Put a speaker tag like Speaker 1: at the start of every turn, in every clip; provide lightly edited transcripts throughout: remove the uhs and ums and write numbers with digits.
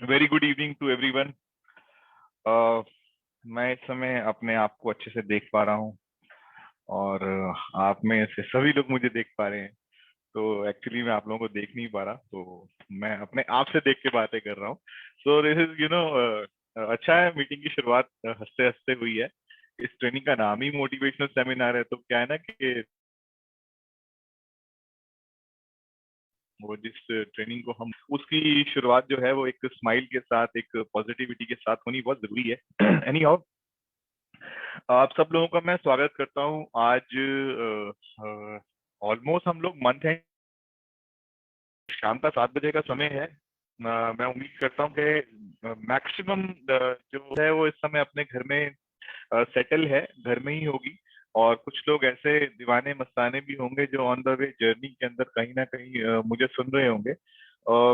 Speaker 1: Very good evening to everyone. मैं इस समय अपने आप को अच्छे से देख पा रहा हूँ और आप में से सभी लोग मुझे देख पा रहे हैं। तो एक्चुअली मैं आप लोगों को देख नहीं पा रहा, तो मैं अपने आप से देख के बातें कर रहा हूँ। सो दिस इज अच्छा है, मीटिंग की शुरुआत हंसते हंसते हुई है। इस ट्रेनिंग का नाम ही मोटिवेशनल सेमिनार है, तो क्या है ना कि वो जिस ट्रेनिंग को हम उसकी शुरुआत जो है वो एक स्माइल के साथ, एक पॉजिटिविटी के साथ होनी बहुत जरूरी है। एनी हाउ, आप सब लोगों का मैं स्वागत करता हूं। आज ऑलमोस्ट हम लोग मंथ है, शाम का 7 बजे का समय है। मैं उम्मीद करता हूं कि मैक्सिमम जो है वो इस समय अपने घर में सेटल है, घर में ही होगी। और कुछ लोग ऐसे दीवाने मस्ताने भी होंगे जो ऑन द वे जर्नी के अंदर कहीं ना कहीं मुझे सुन रहे होंगे।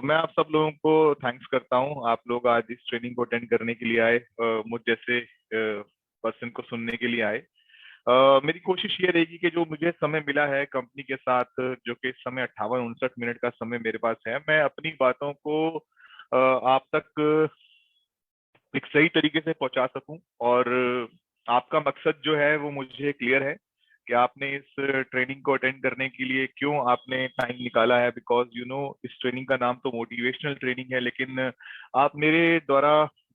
Speaker 1: मैं आप सब लोगों को थैंक्स करता हूं, आप लोग आज इस ट्रेनिंग को अटेंड करने के लिए आए, मुझ जैसे पर्सन को सुनने के लिए आए। मेरी कोशिश ये रहेगी कि जो मुझे समय मिला है कंपनी के साथ, जो कि इस समय 58-59 मिनट का समय मेरे पास है, मैं अपनी बातों को आप तक एक सही तरीके से पहुंचा सकूं। और आपका मकसद जो है वो मुझे क्लियर है कि आपने इस ट्रेनिंग को अटेंड करने के लिए क्यों आपने टाइम निकाला है। बिकॉज इस ट्रेनिंग का नाम तो मोटिवेशनल ट्रेनिंग है, लेकिन आप मेरे द्वारा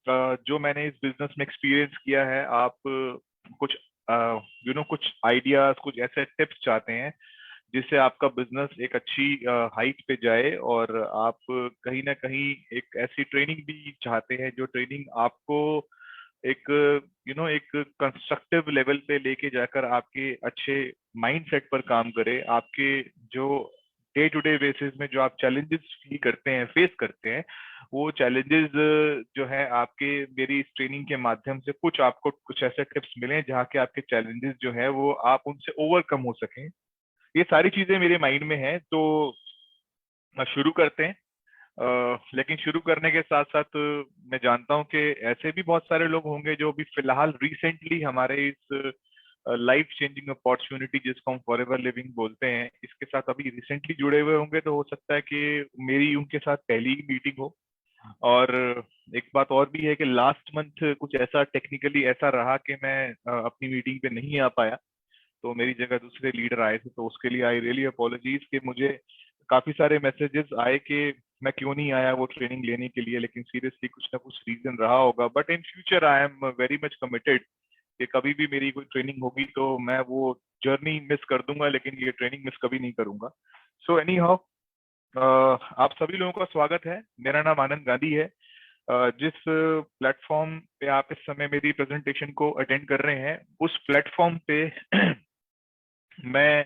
Speaker 1: जो मैंने इस बिजनेस में एक्सपीरियंस किया है, आप कुछ कुछ आइडियाज, कुछ ऐसे टिप्स चाहते हैं जिससे आपका बिजनेस एक अच्छी हाइट पे जाए। और आप कहीं ना कहीं एक ऐसी ट्रेनिंग भी चाहते हैं जो ट्रेनिंग आपको एक एक कंस्ट्रक्टिव लेवल पे लेके जाकर आपके अच्छे माइंडसेट पर काम करे। आपके जो डे टू डे बेसिस में जो आप चैलेंजेस फील करते हैं, फेस करते हैं, वो चैलेंजेस जो है आपके मेरी इस ट्रेनिंग के माध्यम से कुछ आपको कुछ ऐसे टिप्स मिले जहाँ के आपके चैलेंजेस जो है वो आप उनसे ओवरकम हो सकें। ये सारी चीजें मेरे माइंड में है, तो शुरू करते हैं। लेकिन शुरू करने के साथ साथ मैं जानता हूं कि ऐसे भी बहुत सारे लोग होंगे जो भी फिलहाल रिसेंटली हमारे इस लाइफ चेंजिंग अपॉर्चुनिटी, जिसको हम फॉरएवर लिविंग बोलते हैं, इसके साथ अभी रिसेंटली जुड़े हुए होंगे। तो हो सकता है कि मेरी उनके साथ पहली ही मीटिंग हो। और एक बात और भी है कि लास्ट मंथ कुछ ऐसा टेक्निकली ऐसा रहा कि मैं अपनी मीटिंग पे नहीं आ पाया, तो मेरी जगह दूसरे लीडर आए थे। तो उसके लिए आई रियली अपोलॉजीज कि मुझे काफी सारे मैसेजेस आए कि मैं क्यों नहीं आया वो ट्रेनिंग लेने के लिए। लेकिन सीरियसली कुछ ना कुछ रीजन रहा होगा, but in future I am very much committed कि कभी भी मेरी कोई ट्रेनिंग होगी तो मैं वो जर्नी मिस कर दूंगा, लेकिन ये ट्रेनिंग मिस कभी नहीं करूंगा। सो एनी हाउ, आप सभी लोगों का स्वागत है। मेरा नाम आनंद गांधी है। जिस प्लेटफॉर्म पे आप इस समय मेरी प्रेजेंटेशन को अटेंड कर रहे हैं, उस प्लेटफॉर्म पे मैं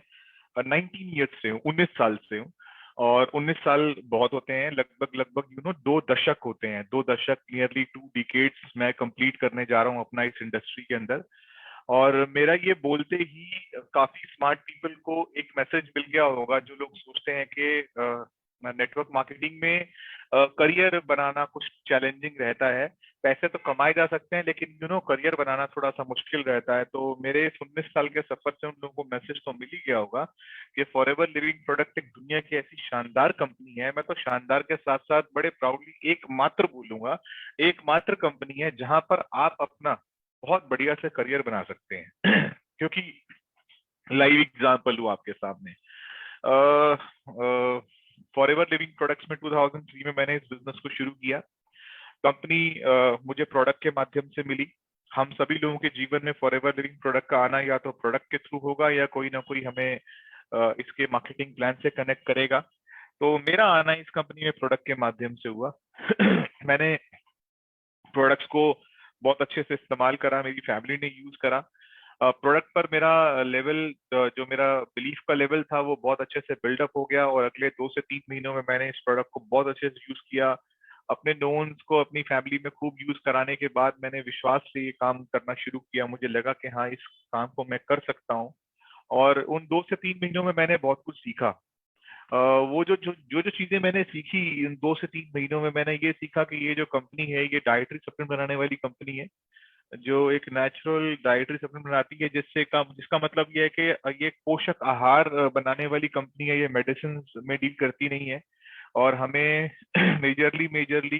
Speaker 1: 19 ईयर्स से हूँ, 19 साल से हूँ। और 19 साल बहुत होते हैं, लगभग लगभग 2 दशक होते हैं। 2 दशक, नियरली 2 डिकेड्स मैं कंप्लीट करने जा रहा हूँ अपना इस इंडस्ट्री के अंदर। और मेरा ये बोलते ही काफी स्मार्ट पीपल को एक मैसेज मिल गया होगा, जो लोग सोचते हैं कि नेटवर्क मार्केटिंग में करियर बनाना कुछ चैलेंजिंग रहता है। पैसे तो कमाए जा सकते हैं, लेकिन करियर बनाना थोड़ा सा मुश्किल रहता है। तो मेरे इस 19 साल के सफर से उन लोगों को मैसेज तो मिल ही गया होगा कि फॉरएवर लिविंग प्रोडक्ट एक दुनिया की ऐसी शानदार कंपनी है। मैं तो शानदार के साथ साथ बड़े प्राउडली एकमात्र बोलूंगा, एकमात्र कंपनी है जहां पर आप अपना बहुत बढ़िया से करियर बना सकते हैं। क्योंकि लाइव एग्जाम्पल हूँ आपके सामने। फॉरएवर लिविंग प्रोडक्ट्स में 2003 में मैंने इस बिजनेस को शुरू किया। कंपनी मुझे प्रोडक्ट के माध्यम से मिली। हम सभी लोगों के जीवन में फॉरएवर लिविंग प्रोडक्ट का आना या तो प्रोडक्ट के थ्रू होगा, या कोई ना कोई हमें इसके मार्केटिंग प्लान से कनेक्ट करेगा। तो मेरा आना इस कंपनी में प्रोडक्ट के माध्यम से हुआ। मैंने प्रोडक्ट्स को बहुत अच्छे से इस्तेमाल करा, मेरी फैमिली ने यूज करा। प्रोडक्ट पर मेरा लेवल, जो मेरा बिलीफ का लेवल था, वो बहुत अच्छे से बिल्डअप हो गया। और अगले 2 से 3 महीनों में मैंने इस प्रोडक्ट को बहुत अच्छे से यूज किया। अपने नोन्स को अपनी फैमिली में खूब यूज कराने के बाद मैंने विश्वास से ये काम करना शुरू किया। मुझे लगा कि हाँ, इस काम को मैं कर सकता हूँ। और उन 2 से 3 महीनों में मैंने बहुत कुछ सीखा। वो जो जो जो जो चीजें मैंने सीखी इन 2 से 3 महीनों में, मैंने ये सीखा कि ये जो कंपनी है, ये डाइटरी सप्लीमेंट बनाने वाली कंपनी है, जो एक नेचुरल डाइटरी सप्लीमेंट बनाती है, जिसका मतलब ये है कि ये पोषक आहार बनाने वाली कंपनी है। ये मेडिसिन में डील करती नहीं है। और हमें मेजरली मेजरली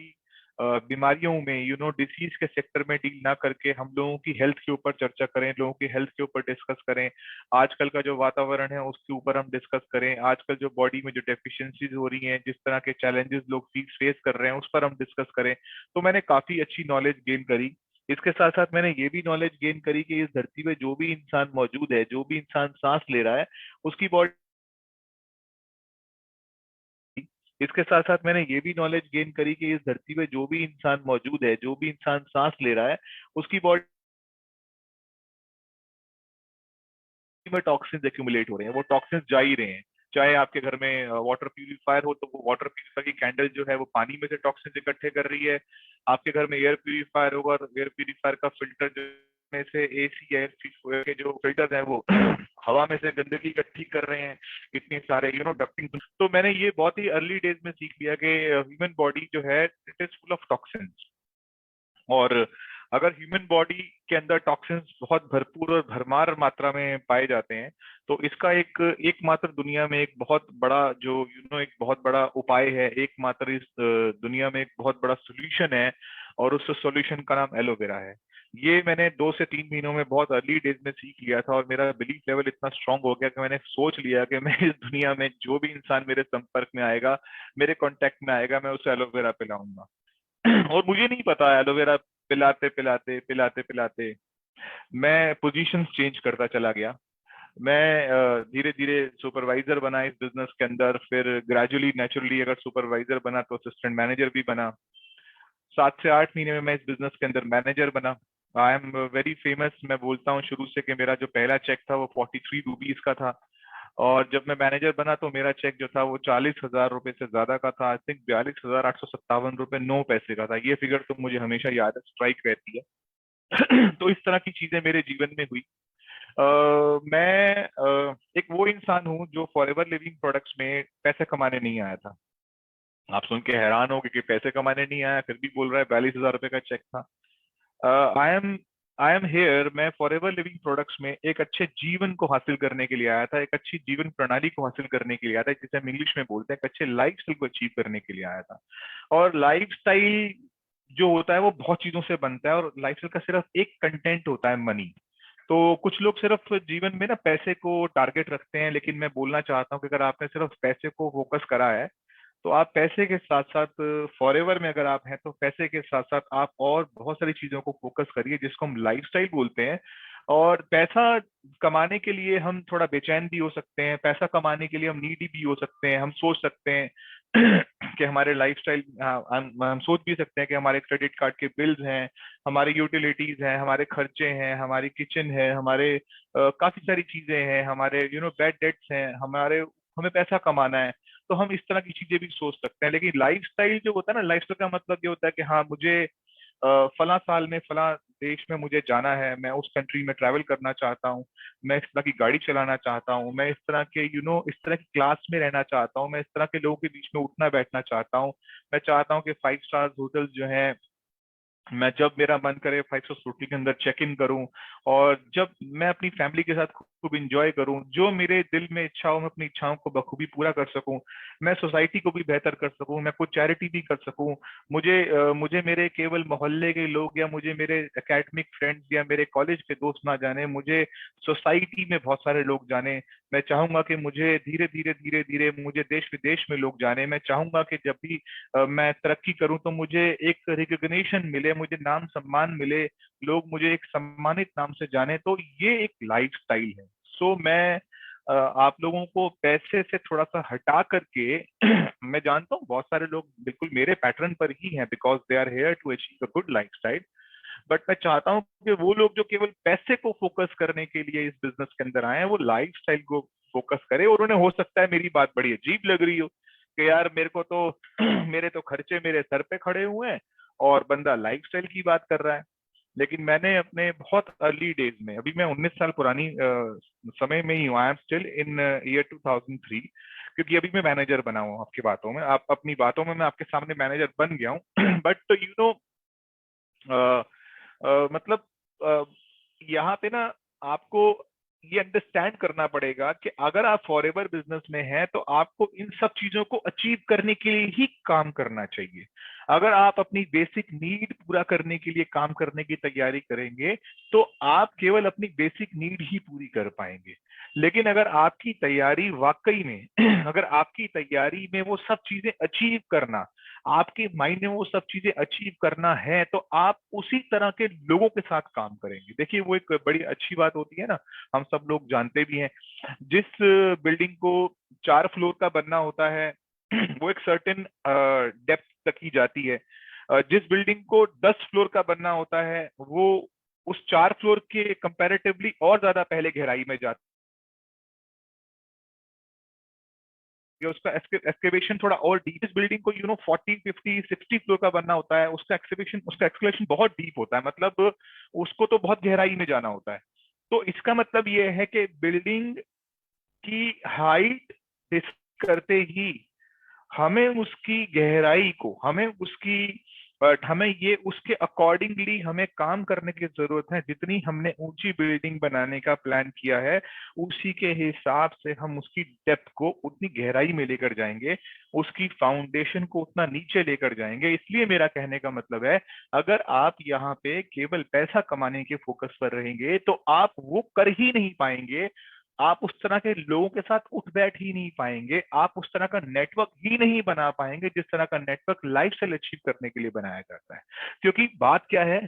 Speaker 1: बीमारियों में डिसीज के सेक्टर में डील ना करके हम लोगों की हेल्थ के ऊपर चर्चा करें, लोगों की हेल्थ के ऊपर डिस्कस करें, आजकल का जो वातावरण है उसके ऊपर हम डिस्कस करें, आजकल जो बॉडी में जो डेफिशिएंसीज हो रही हैं, जिस तरह के चैलेंजेस लोग फेस कर रहे हैं, उस पर हम डिस्कस करें। तो मैंने काफी अच्छी नॉलेज गेन करी। इसके साथ साथ मैंने ये भी नॉलेज गेन करी कि इस धरती पे जो भी इंसान मौजूद है, जो भी इंसान सांस ले रहा है, उसकी बॉडी। इसके साथ साथ मैंने ये भी नॉलेज गेन करी कि इस धरती पे जो भी इंसान मौजूद है, जो भी इंसान सांस ले रहा है, उसकी बॉडी में टॉक्सिन्स एक्यूमुलेट हो रहे हैं, वो टॉक्सिन्स जा ही रहे हैं। चाहे आपके घर में वाटर प्यूरिफायर हो, तो वो वाटर प्यूरिफायर की कैंडल जो है वो पानी में से टॉक्सिन्स इकट्ठे कर रही है। आपके घर में एयर प्यूरिफायर होगा, और एयर प्यूरिफायर का फिल्टर जो में से एसी एयर के जो फिल्टर है वो हवा में से गंदगी इकट्ठी कर रहे हैं, इतने सारे डक्टिंग। तो मैंने ये बहुत ही अर्ली डेज में सीख लिया कि ह्यूमन बॉडी जो है it is full of toxins. और अगर ह्यूमन बॉडी के अंदर टॉक्सिन्स बहुत भरपूर और भरमार मात्रा में पाए जाते हैं, तो इसका एकमात्र दुनिया में एक बहुत बड़ा जो एक बहुत बड़ा उपाय है, एकमात्र इस दुनिया में एक बहुत बड़ा सोल्यूशन है, और उस सोल्यूशन का नाम एलोवेरा है। ये मैंने 2 से 3 महीनों में बहुत अर्ली डेज में सीख लिया था, और मेरा बिलीफ लेवल इतना स्ट्रांग हो गया कि मैंने सोच लिया कि मैं इस दुनिया में जो भी इंसान मेरे संपर्क में आएगा, मेरे कांटेक्ट में आएगा, मैं उसे एलोवेरा पिलाऊंगा। और मुझे नहीं पता, एलोवेरा पिलाते पिलाते पिलाते पिलाते मैं पोजीशंस चेंज करता चला गया। मैं धीरे धीरे सुपरवाइजर बना इस बिजनेस के अंदर, फिर ग्रेजुअली नेचुरली अगर सुपरवाइजर बना तो असिस्टेंट मैनेजर भी बना। 7 से 8 महीने में मैं इस बिजनेस के अंदर मैनेजर बना। I am very famous. मैं बोलता हूँ शुरू से कि मेरा जो पहला चेक था वो 43 रुपीज का था, और जब मैं मैनेजर बना तो मेरा चेक जो था वो 40,000 रुपए से ज्यादा का था। आई थिंक 42,857 रुपए 9 पैसे का था। ये फिगर तो मुझे हमेशा याद है, स्ट्राइक रहती है। तो इस तरह की चीजें मेरे जीवन में हुई। मैं एक वो इंसान हूँ जो फॉरएवर लिविंग प्रोडक्ट्स में पैसे कमाने नहीं आया था। आप सुन के हैरान हो कि पैसे कमाने नहीं आया, फिर भी बोल रहा है 42,000 रुपए का चेक था। I am here. मैं फॉरएवर लिविंग प्रोडक्ट्स में एक अच्छे जीवन को हासिल करने के लिए आया था, एक अच्छी जीवन प्रणाली को हासिल करने के लिए आया था, जिसे हम इंग्लिश में बोलते हैं एक अच्छे लाइफ स्टाइल को अचीव करने के लिए आया था। और लाइफ स्टाइल जो होता है वो बहुत चीजों से बनता है, और लाइफ स्टाइल का सिर्फ एक कंटेंट होता है, मनी। तो कुछ लोग सिर्फ जीवन में ना पैसे को टारगेट रखते हैं, लेकिन मैं बोलना चाहता हूँ कि अगर आपने सिर्फ पैसे को फोकस करा है, तो आप पैसे के साथ साथ फॉरएवर में अगर आप हैं, तो पैसे के साथ साथ आप और बहुत सारी चीजों को फोकस करिए, जिसको हम लाइफस्टाइल बोलते हैं। और पैसा कमाने के लिए हम थोड़ा बेचैन भी हो सकते हैं, पैसा कमाने के लिए हम नीडी भी हो सकते हैं। हम सोच सकते हैं कि हमारे लाइफस्टाइल, हम सोच भी सकते हैं कि हमारे क्रेडिट कार्ड के बिल्स हैं, हमारे यूटिलिटीज हैं, हमारे खर्चे हैं, हमारी किचन है, हमारे काफी सारी चीजें हैं, हमारे बैड डेट्स हैं, हमें पैसा कमाना है। तो हम इस तरह की चीजें भी सोच सकते हैं। लेकिन लाइफस्टाइल जो होता है ना, लाइफस्टाइल का मतलब ये होता है कि हाँ, मुझे फला साल में फला देश में मुझे जाना है, मैं उस कंट्री में ट्रैवल करना चाहता हूँ, मैं इस तरह की गाड़ी चलाना चाहता हूँ, मैं इस तरह के इस तरह की क्लास में रहना चाहता हूँ, मैं इस तरह के लोगों के बीच में उठना बैठना चाहता हूँ। मैं चाहता हूँ कि 5 स्टार होटल जो है, मैं जब मेरा मन करे 5 स्टार होटल के अंदर चेक इन करूं, और जब मैं अपनी फैमिली के साथ खूब इंजॉय करूं, जो मेरे दिल में इच्छा हो मैं अपनी इच्छाओं को बखूबी पूरा कर सकूं, मैं सोसाइटी को भी बेहतर कर सकूं, मैं कुछ चैरिटी भी कर सकूं। मुझे मेरे केवल मोहल्ले के लोग या मुझे मेरे एकेडमिक फ्रेंड्स या मेरे कॉलेज के दोस्त ना जाने, मुझे सोसाइटी में बहुत सारे लोग जाने। मैं चाहूंगा कि मुझे धीरे धीरे धीरे धीरे मुझे देश विदेश में लोग जाने। मैं चाहूंगा कि जब भी मैं तरक्की करूं तो मुझे एक रिकॉग्निशन मिले, मुझे नाम सम्मान मिले, लोग मुझे एक सम्मानित नाम से जाने। तो ये एक लाइफ स्टाइल है। सो मैं आप लोगों को पैसे से थोड़ा सा हटा करके मैं जानता हूँ बहुत सारे लोग बिल्कुल मेरे पैटर्न पर ही हैं, because they are here to achieve a good lifestyle. But मैं चाहता हूँ कि वो लोग जो केवल पैसे को फोकस करने के लिए इस बिजनेस के अंदर आए हैं, वो लाइफ स्टाइल को फोकस करे। और उन्हें हो सकता है मेरी बात बड़ी अजीब लग रही हो कि यार मेरे को तो मेरे तो खर्चे मेरे सर पे खड़े हुए हैं, और बंदा लाइफस्टाइल की बात कर रहा है। लेकिन मैंने अपने बहुत अर्ली डेज में, अभी मैं 19 साल पुरानी समय में ही हूँ, I am still in year 2003, क्योंकि अभी मैं मैनेजर बना हूँ। आपकी बातों में, आप अपनी बातों में मैं आपके सामने मैनेजर बन गया हूँ। बट मतलब यहाँ पे ना आपको ये अंडरस्टैंड करना पड़ेगा कि अगर आप फॉरएवर बिजनेस में हैं, तो आपको इन सब चीजों को अचीव करने के लिए ही काम करना चाहिए। अगर आप अपनी बेसिक नीड पूरा करने के लिए काम करने की तैयारी करेंगे तो आप केवल अपनी बेसिक नीड ही पूरी कर पाएंगे। लेकिन अगर आपकी तैयारी वाकई में अगर आपकी तैयारी में वो सब चीजें अचीव करना, आपके माइंड में वो सब चीजें अचीव करना है, तो आप उसी तरह के लोगों के साथ काम करेंगे। देखिए वो एक बड़ी अच्छी बात होती है ना, हम सब लोग जानते भी हैं, जिस बिल्डिंग को 4 फ्लोर का बनना होता है वो एक सर्टेन डेप्थ तक ही जाती है। जिस बिल्डिंग को 10 फ्लोर का बनना होता है वो उस 4 फ्लोर के कंपैरेटिवली और ज्यादा पहले गहराई में जाती है, उसका एक्सकेवेशन थोड़ा और डीप। इस बिल्डिंग को 40, 50, 60 फ्लोर का बनना होता है, उसका एक्सकेवेशन बहुत डीप होता है, मतलब उसको तो बहुत गहराई में जाना होता है। तो इसका मतलब ये है कि बिल्डिंग की हाइट डिसाइड करते ही हमें उसकी गहराई को, हमें उसकी हमें ये उसके अकॉर्डिंगली हमें काम करने की जरूरत है। जितनी हमने ऊंची बिल्डिंग बनाने का प्लान किया है उसी के हिसाब से हम उसकी डेप्थ को उतनी गहराई में लेकर जाएंगे, उसकी फाउंडेशन को उतना नीचे लेकर जाएंगे। इसलिए मेरा कहने का मतलब है, अगर आप यहाँ पे केवल पैसा कमाने के फोकस पर रहेंगे तो आप वो कर ही नहीं पाएंगे, आप उस तरह के लोगों के साथ उठ बैठ ही नहीं पाएंगे, आप उस तरह का नेटवर्क ही नहीं बना पाएंगे जिस तरह का नेटवर्क लाइफ स्टाइल अचीव करने के लिए बनाया जाता है। क्योंकि बात क्या है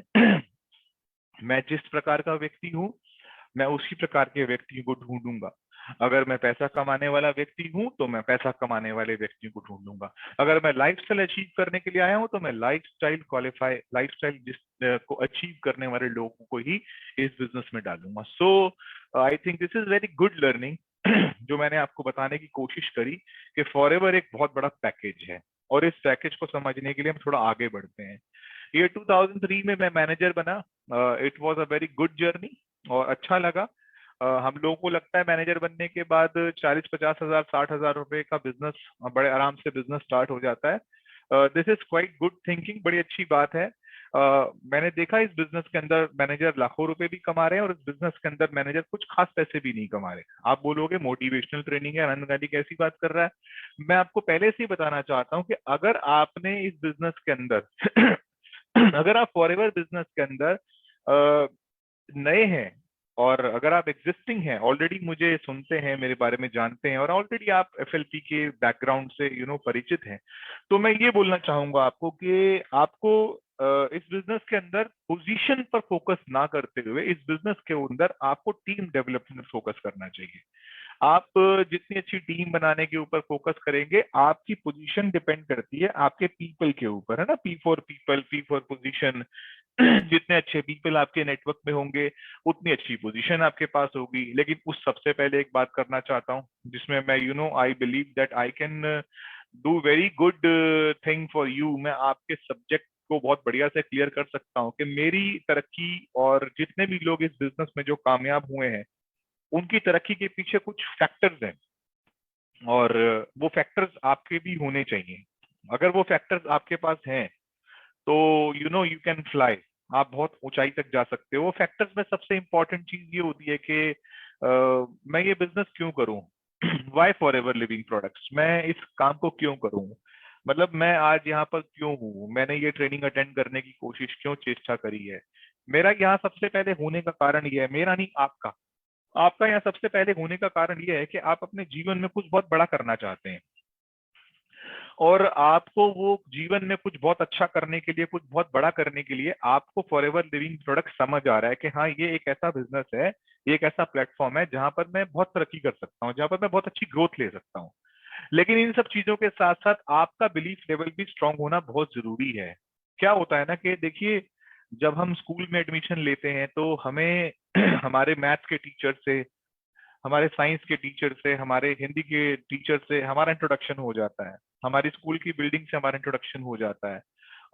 Speaker 1: मैं जिस प्रकार का व्यक्ति हूँ मैं उसी प्रकार के व्यक्ति को ढूंढूंगा। अगर मैं पैसा कमाने वाला व्यक्ति हूं तो मैं पैसा कमाने वाले व्यक्ति को ढूंढूंगा। अगर मैं लाइफस्टाइल अचीव करने के लिए आया हूं तो मैं लाइफस्टाइल जिस को अचीव करने वाले लोगों को ही इस बिजनेस में डालूंगा। So I think this is very good learning जो मैंने आपको बताने की कोशिश करी कि फॉरएवर एक बहुत बड़ा पैकेज है, और इस पैकेज को समझने के लिए हम थोड़ा आगे बढ़ते हैं। ये 2003 में मैं मैनेजर बना। It was a very good journey और अच्छा लगा। हम लोगों को लगता है मैनेजर बनने के बाद 40-50 हजार 60 हजार रुपए का बिजनेस बड़े आराम से बिजनेस स्टार्ट हो जाता है। This is quite good thinking, बड़ी अच्छी बात है। मैंने देखा इस बिजनेस के अंदर मैनेजर लाखों रुपए भी कमा रहे हैं और इस बिजनेस के अंदर मैनेजर कुछ खास पैसे भी नहीं कमा रहे। आप बोलोगे मोटिवेशनल ट्रेनिंग है, आनंद गांधी कैसी बात कर रहा है। मैं आपको पहले से ही बताना चाहता हूँ कि अगर आपने इस बिजनेस के अंदर अगर आप फॉरएवर बिजनेस के अंदर नए हैं और अगर आप एग्जिस्टिंग हैं, ऑलरेडी मुझे सुनते हैं, मेरे बारे में जानते हैं और ऑलरेडी आप एफएलपी के बैकग्राउंड से परिचित हैं, तो मैं ये बोलना चाहूंगा आपको कि आपको इस बिजनेस के अंदर पोजीशन पर फोकस ना करते हुए इस बिजनेस के अंदर आपको टीम डेवलपमेंट फोकस करना चाहिए। आप जितनी अच्छी टीम बनाने के ऊपर फोकस करेंगे, आपकी पोजीशन डिपेंड करती है आपके पीपल के ऊपर, है ना। P for people, P for position. जितने अच्छे पीपल आपके नेटवर्क में होंगे उतनी अच्छी पोजीशन आपके पास होगी। लेकिन उस सबसे पहले एक बात करना चाहता हूँ जिसमें मैं आई believe that I can do very good thing for you. मैं आपके सब्जेक्ट को बहुत बढ़िया से क्लियर कर सकता हूँ कि मेरी तरक्की और जितने भी लोग इस बिजनेस में जो कामयाब हुए हैं उनकी तरक्की के पीछे कुछ फैक्टर्स हैं, और वो फैक्टर्स आपके भी होने चाहिए। अगर वो फैक्टर्स आपके पास हैं तो यू कैन फ्लाई, आप बहुत ऊंचाई तक जा सकते हो। वो फैक्टर्स में सबसे इंपॉर्टेंट चीज ये होती है कि मैं ये बिजनेस क्यों करूं why Forever Living products, मैं इस काम को क्यों करूं, मतलब मैं आज यहाँ पर क्यों हूँ, मैंने ये ट्रेनिंग अटेंड करने की कोशिश क्यों चेष्टा करी है। मेरा यहाँ सबसे पहले होने का कारण ये है, मेरा नहीं आपका, आपका यहाँ सबसे पहले होने का कारण ये है कि आप अपने जीवन में कुछ बहुत बड़ा करना चाहते हैं और आपको वो जीवन में कुछ बहुत अच्छा करने के लिए, कुछ बहुत बड़ा करने के लिए आपको फॉरएवर लिविंग प्रोडक्ट समझ आ रहा है कि हाँ ये एक ऐसा बिजनेस है, ये एक ऐसा प्लेटफॉर्म है जहां पर मैं बहुत तरक्की कर सकता हूँ, जहां पर मैं बहुत अच्छी ग्रोथ ले सकता हूँ। लेकिन इन सब चीजों के साथ साथ आपका बिलीफ लेवल भी स्ट्रांग होना बहुत जरूरी है। क्या होता है ना कि देखिए, जब हम स्कूल में एडमिशन लेते हैं तो हमें हमारे मैथ्स के टीचर से, हमारे साइंस के टीचर से, हमारे हिंदी के टीचर से हमारा इंट्रोडक्शन हो जाता है, हमारी स्कूल की बिल्डिंग से हमारा इंट्रोडक्शन हो जाता है।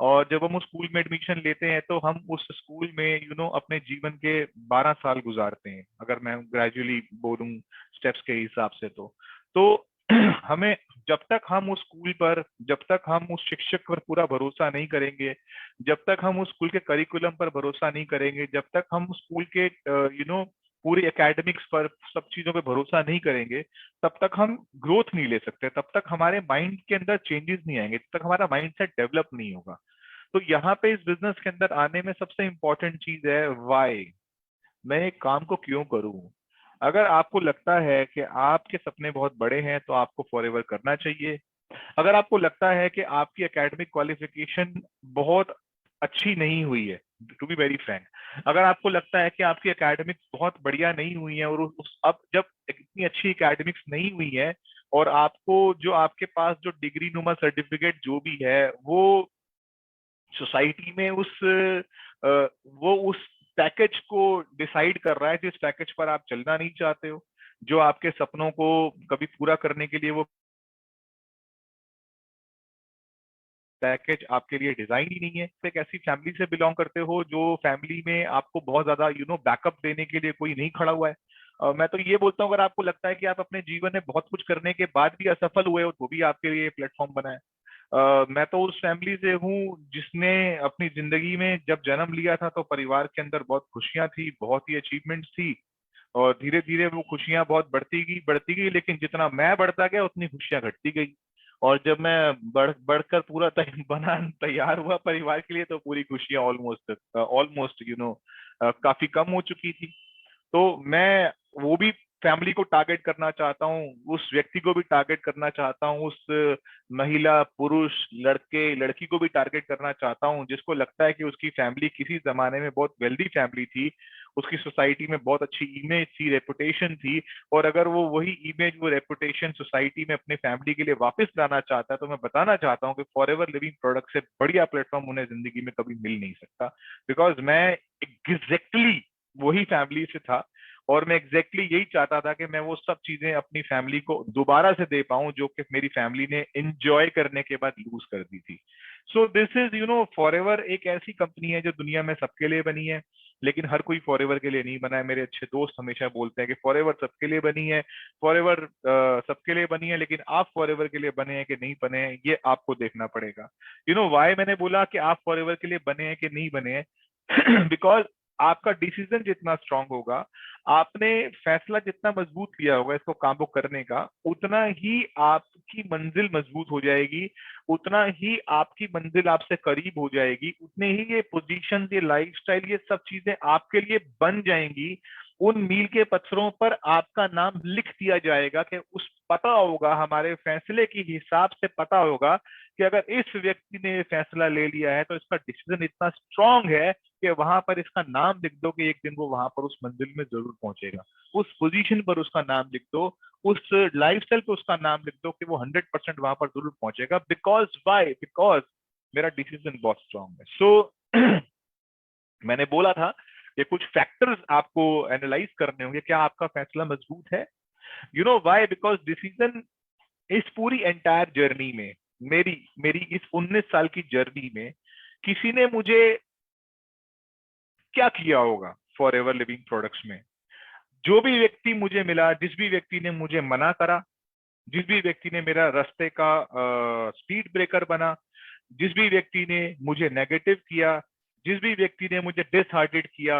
Speaker 1: और जब हम उस स्कूल में एडमिशन लेते हैं तो हम उस स्कूल में अपने जीवन के 12 साल गुजारते हैं, अगर मैं ग्रेजुअली बोलूं स्टेप्स के हिसाब से। तो हमें जब तक हम उस स्कूल पर, जब तक हम उस शिक्षक पर पूरा भरोसा नहीं करेंगे, जब तक हम उस स्कूल के करिकुलम पर भरोसा नहीं करेंगे, जब तक हम उस स्कूल के पूरी एकेडमिक्स पर, सब चीजों पे भरोसा नहीं करेंगे, तब तक हम ग्रोथ नहीं ले सकते, तब तक हमारे माइंड के अंदर चेंजेस नहीं आएंगे, तब तक हमारा माइंड सेट डेवलप नहीं होगा। तो यहाँ पे इस बिजनेस के अंदर आने में सबसे इंपॉर्टेंट चीज है वाई। मैं एक काम को क्यों करूं? अगर आपको लगता है कि आपके सपने बहुत बड़े हैं तो आपको फॉरएवर करना चाहिए। अगर आपको लगता है कि आपकी एकेडमिक क्वालिफिकेशन बहुत अच्छी नहीं हुई है, टू बी वेरी फ्रैंक, अगर आपको लगता है कि आपकी एकेडमिक्स बहुत बढ़िया नहीं हुई है और अब जब इतनी अच्छी एकेडमिक्स नहीं हुई है और आपको जो आपके पास जो डिग्री नुमा सर्टिफिकेट जो भी है वो सोसाइटी में वो उस पैकेज को डिसाइड कर रहा है जिस पैकेज पर आप चलना नहीं चाहते हो, जो आपके सपनों को कभी पूरा करने के लिए वो पैकेज आपके लिए डिजाइन ही नहीं है। तो एक ऐसी फैमिली से बिलोंग करते हो जो फैमिली में आपको बहुत ज्यादा बैकअप देने के लिए कोई नहीं खड़ा हुआ है। मैं तो ये बोलता हूँ, अगर आपको लगता है कि आप अपने जीवन में बहुत कुछ करने के बाद भी असफल हुए हो तो भी आपके लिए प्लेटफॉर्म बना है। मैं तो उस फैमिली से हूँ जिसने अपनी जिंदगी में जब जन्म लिया था तो परिवार के अंदर बहुत खुशियां थी, बहुत ही अचीवमेंट्स थी, और धीरे धीरे वो खुशियां बहुत बढ़ती गई, लेकिन जितना मैं बढ़ता गया उतनी खुशियां घटती गई। और जब मैं बढ़कर पूरा बना तैयार हुआ परिवार के लिए तो पूरी खुशियां ऑलमोस्ट ऑलमोस्ट काफी कम हो चुकी थी। तो मैं वो भी फैमिली को टारगेट करना चाहता हूँ, उस व्यक्ति को भी टारगेट करना चाहता हूँ, उस महिला पुरुष लड़के लड़की को भी टारगेट करना चाहता हूँ जिसको लगता है कि उसकी फैमिली किसी जमाने में बहुत वेल्दी फैमिली थी, उसकी सोसाइटी में बहुत अच्छी इमेज थी, रेपुटेशन थी, और अगर वो वही इमेज वो रेपुटेशन सोसाइटी में अपने फैमिली के लिए वापस लाना चाहता है तो मैं बताना चाहता हूँ कि फॉरएवर लिविंग प्रोडक्ट से बढ़िया प्लेटफॉर्म उन्हें जिंदगी में कभी मिल नहीं सकता। बिकॉज मैं एग्जैक्टली वही फैमिली से था और मैं एग्जैक्टली यही चाहता था कि मैं वो सब चीजें अपनी फैमिली को दोबारा से दे पाऊं जो कि मेरी फैमिली ने एंजॉय करने के बाद लूज कर दी थी। सो दिस इज फॉरएवर एक ऐसी कंपनी है जो दुनिया में सबके लिए बनी है, लेकिन हर कोई फॉरएवर के लिए नहीं बना है। मेरे अच्छे दोस्त हमेशा बोलते हैं कि फॉरएवर सबके लिए बनी है, फॉरएवर सबके लिए बनी है, लेकिन आप फॉरएवर के लिए बने हैं कि नहीं बने हैं ये आपको देखना पड़ेगा। वाई मैंने बोला कि आप फॉरएवर के लिए बने हैं कि नहीं बने हैं बिकॉज आपका डिसीजन जितना स्ट्रांग होगा, आपने फैसला जितना मजबूत लिया होगा इसको काबू करने का, उतना ही आपकी मंजिल मजबूत हो जाएगी, उतना ही आपकी मंजिल आपसे करीब हो जाएगी, उतने ही ये पोजीशन, ये लाइफस्टाइल, ये सब चीजें आपके लिए बन जाएंगी। उन मील के पत्थरों पर आपका नाम लिख दिया जाएगा कि उस पता होगा, हमारे फैसले के हिसाब से पता होगा कि अगर इस व्यक्ति ने फैसला ले लिया है तो इसका डिसीजन इतना स्ट्रांग है कि वहां पर इसका नाम लिख दो कि एक दिन वो वहां पर उस मंजिल में जरूर पहुंचेगा। उस पोजीशन पर उसका नाम लिख दो, उस लाइफस्टाइल पे उसका नाम लिख दो कि वो 100% वहां पर जरूर पहुंचेगा। Because why? बिकॉज मेरा डिसीजन बहुत स्ट्रांग है। सो मैंने बोला था कि कुछ फैक्टर्स आपको एनालाइज करने होंगे, क्या आपका फैसला मजबूत है? वाई? बिकॉज डिसीजन इस पूरी एंटायर जर्नी में, मेरी मेरी इस 19 साल की जर्नी में किसी ने मुझे क्या किया होगा फॉरएवर लिविंग प्रोडक्ट्स में? जो भी व्यक्ति मुझे मिला, जिस भी व्यक्ति ने मुझे मना करा, जिस भी व्यक्ति ने मेरा रास्ते का स्पीड ब्रेकर बना, जिस भी व्यक्ति ने मुझे नेगेटिव किया, जिस भी व्यक्ति ने मुझे डिसहार्टेड किया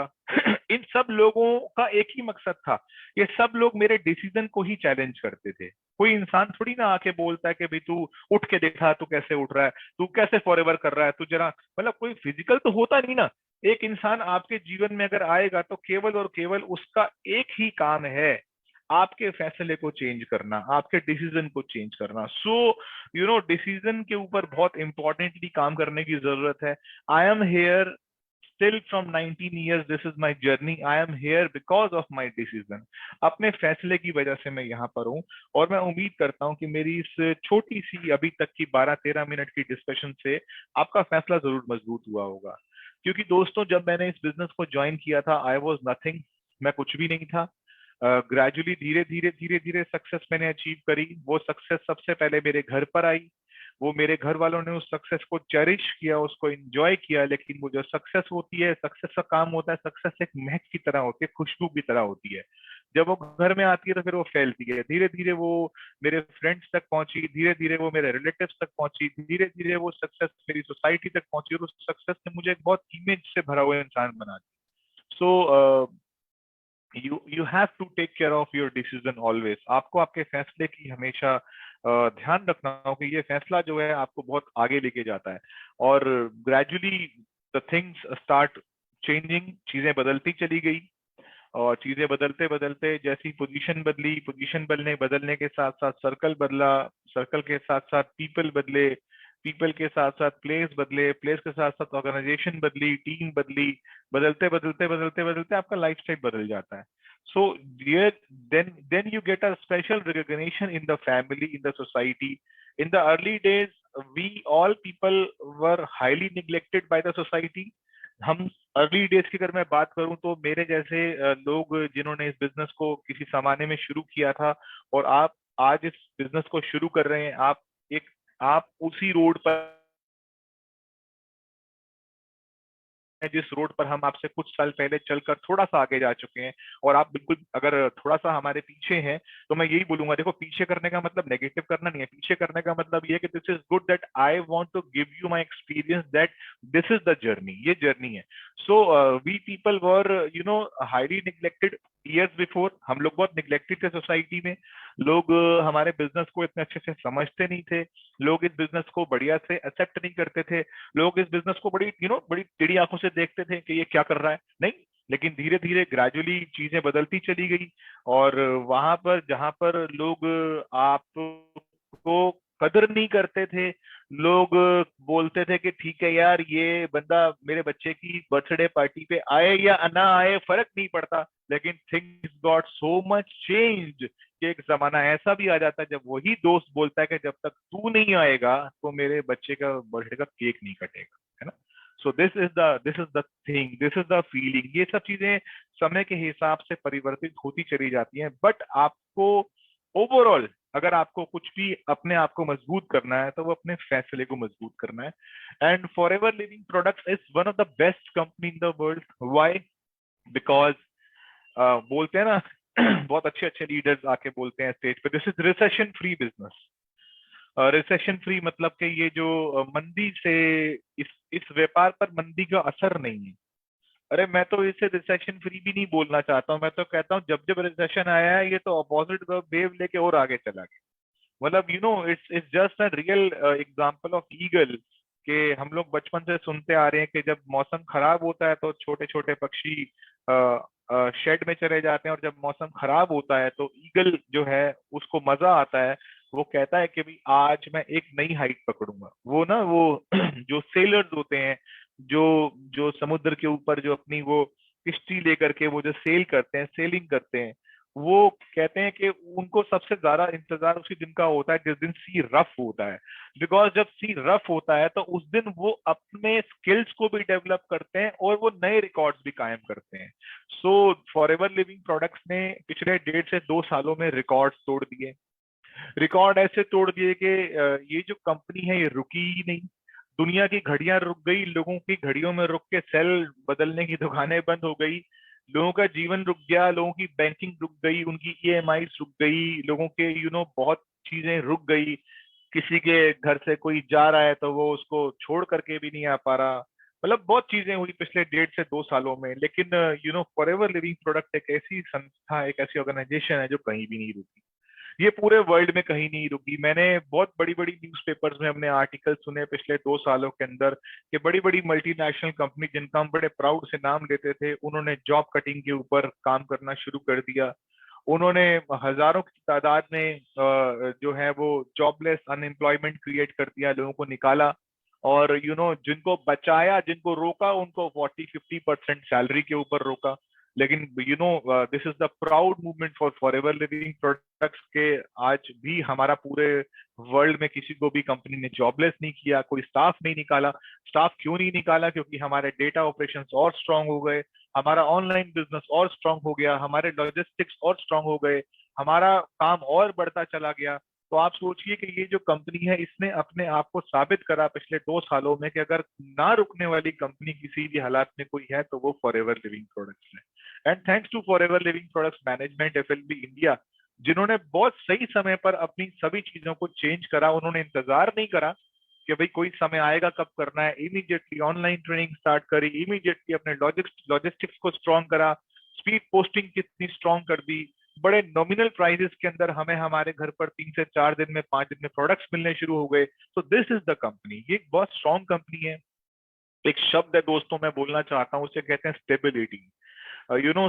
Speaker 1: इन सब लोगों का एक ही मकसद था, ये सब लोग मेरे डिसीजन को ही चैलेंज करते थे। कोई इंसान थोड़ी ना आके बोलता है कि भाई तू उठ के देखा, तू कैसे उठ रहा है, तू कैसे फॉरएवर कर रहा है, तू जरा, मतलब कोई फिजिकल तो होता नहीं ना। एक इंसान आपके जीवन में अगर आएगा तो केवल और केवल उसका एक ही काम है, आपके फैसले को चेंज करना, आपके डिसीजन को चेंज करना। सो डिसीजन के ऊपर बहुत इंपॉर्टेंटली काम करने की जरूरत है। I am here still from 19 years, this is my journey, I am here because of my decision। अपने फैसले की वजह से मैं यहाँ पर हूँ, और मैं उम्मीद करता हूँ कि मेरी इस छोटी सी अभी तक की 12-13 मिनट की डिस्कशन से आपका फैसला जरूर मजबूत हुआ होगा। क्योंकि दोस्तों, जब मैंने इस बिजनेस को ज्वाइन किया था, आई वॉज नथिंग, मैं कुछ भी नहीं था। ग्रेजुअली धीरे धीरे सक्सेस मैंने अचीव करी। वो सक्सेस सबसे पहले मेरे घर पर आई, वो मेरे घर वालों ने उस सक्सेस को चेरिश किया, उसको एंजॉय किया। लेकिन वो जो सक्सेस होती है, सक्सेस का काम होता है, सक्सेस एक महक की तरह होती है, खुशबू की तरह होती है। जब वो घर में आती है तो फिर वो फैलती है, धीरे धीरे वो मेरे फ्रेंड्स तक पहुंची, धीरे धीरे वो मेरे रिलेटिव्स तक पहुंची, धीरे धीरे वो सक्सेस मेरी सोसाइटी तक पहुंची, और उस सक्सेस ने मुझे एक बहुत इमेज से भरा हुआ इंसान बना दिया। So you have to take care of your decision always. आपको आपके फैसले की हमेशा ध्यान रखना हो कि ये फैसला जो है आपको बहुत आगे लेके जाता है। और gradually the things start changing, चीजें बदलती चली गई। और चीजें बदलते बदलते जैसी पोजीशन बदली, पोजीशन बदलने के साथ साथ सर्कल बदला, सर्कल के साथ साथ पीपल बदले, पीपल के साथ साथ प्लेस बदले, प्लेस के साथ साथ ऑर्गेनाइजेशन बदली, टीम बदली। बदलते बदलते बदलते बदलते आपका लाइफ स्टाइल बदल जाता है। सो ये then you get a special recognition in the family, in the society. In the early days, we all people were highly neglected by the society. हम अर्ली डेज की अगर मैं बात करूं तो मेरे जैसे लोग जिन्होंने इस बिजनेस को किसी जमाने में शुरू किया था, और आप आज इस बिजनेस को शुरू कर रहे हैं, एक आप उसी रोड पर हैं जिस रोड पर हम आपसे कुछ साल पहले चलकर थोड़ा सा आगे जा चुके हैं। और आप बिल्कुल अगर थोड़ा सा हमारे पीछे हैं तो मैं यही बोलूंगा, देखो पीछे करने का मतलब नेगेटिव करना नहीं है, पीछे करने का मतलब ये है कि this is good that I want to give you my experience that this is the journey, ये जर्नी है। So we people were highly neglected years before. हम लोग बहुत निग्लेक्टेड थे सोसाइटी में। लोग हमारे बिजनेस को इतने अच्छे से समझते नहीं थे। लोग इस बिजनेस को बढ़िया से एक्सेप्ट नहीं करते थे। लोग इस बिजनेस को बड़ी बड़ी टेढ़ी आंखों से देखते थे कि ये क्या कर रहा है, नहीं। लेकिन धीरे धीरे ग्रेजुअली चीजें बदलती चली गई। और वहां पर जहां पर लोग आपको कदर नहीं करते थे, लोग बोलते थे कि ठीक है यार, ये बंदा मेरे बच्चे की बर्थडे पार्टी पे आए या ना आए फर्क नहीं पड़ता। लेकिन things got so much changed कि एक जमाना ऐसा भी आ जाता है जब वही दोस्त बोलता है कि जब तक तू नहीं आएगा तो मेरे बच्चे का बर्थडे का केक नहीं कटेगा, है ना। सो this is the thing, this is the feeling. ये सब चीजें समय के हिसाब से परिवर्तित होती चली जाती हैं। बट आपको ओवरऑल अगर आपको कुछ भी अपने आप को मजबूत करना है तो वो अपने फैसले को मजबूत करना है। And forever living products is one of the best company in the world. Why? Because बोलते हैं ना बहुत अच्छे अच्छे लीडर्स आके बोलते हैं स्टेज पे, this is recession free business. Recession free मतलब कि ये जो मंदी से, इस व्यापार पर मंदी का असर नहीं है। अरे मैं तो इसे रिसेशन फ्री भी नहीं बोलना चाहता हूँ, मैं तो कहता हूँ जब जब रिसेशन आया है ये तो अपोजिट वेव लेके और आगे चला गया। मतलब it's it's just a real example of eagle, कि हम लोग बचपन से सुनते आ रहे हैं कि जब मौसम खराब होता है तो छोटे छोटे पक्षी शेड में चले जाते हैं, और जब मौसम खराब होता है तो ईगल जो है उसको मजा आता है। वो कहता है कि भाई आज मैं एक नई हाइट पकड़ूंगा। वो जो सेलर्स होते हैं, जो जो समुद्र के ऊपर जो अपनी वो किश्ती लेकर के वो जो सेल करते हैं, सेलिंग करते हैं, वो कहते हैं कि उनको सबसे ज्यादा इंतजार उसी दिन का होता है जिस दिन सी रफ होता है। बिकॉज जब सी रफ होता है तो उस दिन वो अपने स्किल्स को भी डेवलप करते हैं और वो नए रिकॉर्ड्स भी कायम करते हैं। सो फॉरएवर लिविंग प्रोडक्ट्स ने पिछले 1.5 से 2 सालों में रिकॉर्ड्स तोड़ दिए। रिकॉर्ड ऐसे तोड़ दिए कि ये जो कंपनी है ये रुकी ही नहीं। दुनिया की घड़ियां रुक गई, लोगों की घड़ियों में रुक के सेल बदलने की दुकानें बंद हो गई, लोगों का जीवन रुक गया, लोगों की बैंकिंग रुक गई, उनकी ईएमआई रुक गई, लोगों के बहुत चीजें रुक गई। किसी के घर से कोई जा रहा है तो वो उसको छोड़ करके भी नहीं आ पा रहा। मतलब बहुत चीजें हुई पिछले 1.5 से 2 सालों में। लेकिन फॉरएवर लिविंग प्रोडक्ट एक ऐसी संस्था, एक ऐसी ऑर्गेनाइजेशन है जो कहीं भी नहीं रुकी। ये पूरे वर्ल्ड में कहीं नहीं रुकी। मैंने बहुत बड़ी बड़ी न्यूज़पेपर्स में हमने आर्टिकल सुने पिछले 2 सालों के अंदर कि बड़ी बड़ी मल्टीनेशनल कंपनी जिनका हम बड़े प्राउड से नाम लेते थे, उन्होंने जॉब कटिंग के ऊपर काम करना शुरू कर दिया। उन्होंने हजारों की तादाद में जो है वो जॉबलेस अनएम्प्लॉयमेंट क्रिएट कर दिया, लोगों को निकाला। और जिनको बचाया, जिनको रोका, उनको 40-50% सैलरी के ऊपर रोका। लेकिन this is the proud movement for forever living products के आज भी हमारा पूरे वर्ल्ड में किसी को भी कंपनी ने जॉबलेस नहीं किया, कोई स्टाफ नहीं निकाला। स्टाफ क्यों नहीं निकाला? क्योंकि हमारे डेटा ऑपरेशंस और स्ट्रांग हो गए, हमारा ऑनलाइन बिजनेस और स्ट्रांग हो गया, हमारे लॉजिस्टिक्स और स्ट्रांग हो गए, हमारा काम और बढ़ता चला गया। तो आप सोचिए कि ये जो कंपनी है इसने अपने आप को साबित करा पिछले 2 सालों में कि अगर ना रुकने वाली कंपनी किसी भी हालात में कोई है तो वो फॉरएवर लिविंग प्रोडक्ट्स है। And thanks to Forever living Products management, FLB India, जिन्होंने बहुत सही समय पर अपनी सभी चीजों को चेंज करा। उन्होंने इंतजार नहीं करा कि भाई कोई समय आएगा कब करना है, इमीडिएटली ऑनलाइन ट्रेनिंग स्टार्ट करी, इमीडिएटली अपने लॉजिस्टिक्स को स्ट्रॉन्ग करा, स्पीड पोस्टिंग कितनी स्ट्रॉन्ग कर दी, बड़े नॉमिनल प्राइजेस के अंदर हमें हमारे घर पर 3 से 4 दिन में 5 दिन में प्रोडक्ट्स मिलने शुरू हो गए। तो दिस इज द कंपनी, ये एक बहुत स्ट्रॉन्ग कंपनी है। एक शब्द है दोस्तों मैं बोलना चाहता हूँ, उसे कहते हैं stability.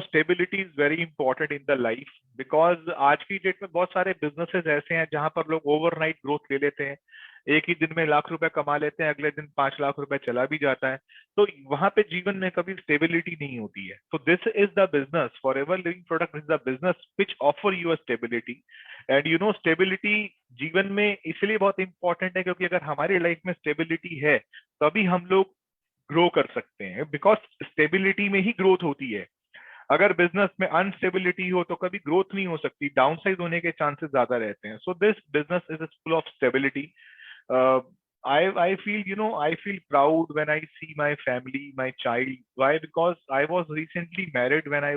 Speaker 1: Stability is very important in the life, because आज की डेट में बहुत सारे बिजनेसेस ऐसे हैं जहां पर लोग ओवरनाइट ग्रोथ ले लेते हैं, एक ही दिन में लाख रुपए कमा लेते हैं, अगले दिन 5 लाख रुपए चला भी जाता है। तो वहां पे जीवन में कभी स्टेबिलिटी नहीं होती है। तो this is the business, for ever living product is the business which offer you a stability. And stability जीवन में इसलिए बहुत इंपॉर्टेंट है क्योंकि अगर हमारी लाइफ में स्टेबिलिटी है तभी हम लोग ग्रो कर सकते हैं, बिकॉज स्टेबिलिटी में ही ग्रोथ होती है। अगर बिजनेस में अनस्टेबिलिटी हो तो कभी ग्रोथ नहीं हो सकती, डाउनसाइड होने के चांसेस ज्यादा रहते हैं। So this business is full of stability. I feel, I feel proud when I see my family, my child. Why? Because I was recently married when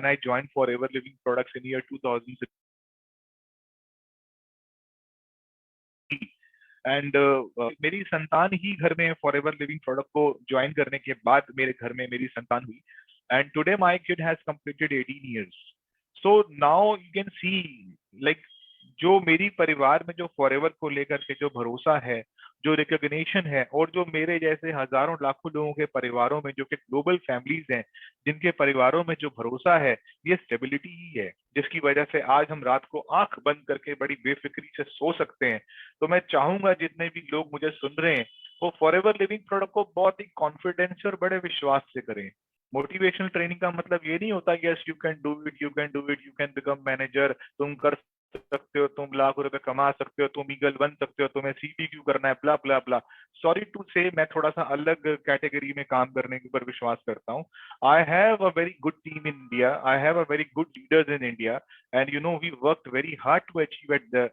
Speaker 1: I joined Forever Living Products in year 2000. And मेरी संतान ही घर में forever living product को join करने के बाद मेरे घर में मेरी संतान हुई। And today my kid has completed 18 years. So now you can see, like, जो मेरी परिवार में जो फॉरएवर को लेकर के जो भरोसा है, जो रिकॉग्निशन है, और जो मेरे जैसे हजारों लाखों लोगों के परिवारों में जो कि ग्लोबल फैमिलीज हैं जिनके परिवारों में जो भरोसा है, ये स्टेबिलिटी ही है जिसकी वजह से आज हम रात को आंख बंद करके बड़ी बेफिक्री से सो सकते हैं। तो मैं चाहूंगा जितने भी लोग मुझे सुन रहे हैं वो फॉरएवर लिविंग प्रोडक्ट को बहुत ही कॉन्फिडेंस और बड़े विश्वास से करें। मोटिवेशनल ट्रेनिंग का मतलब ये नहीं होता yes you can do it, you can do it, you can become manager, तुम कर सकते हो, तुम लाख रुपए कमा सकते हो, तुम ईगल बन सकते हो, तुम्हें सीपी क्यों करना है, ब्ला ब्ला ब्ला। सॉरी टू से मैं थोड़ा सा अलग कैटेगरी में काम करने के ऊपर विश्वास करता हूँ। आई have a very good team in India, I have a very good leaders in India, and we worked very hard to achieve at the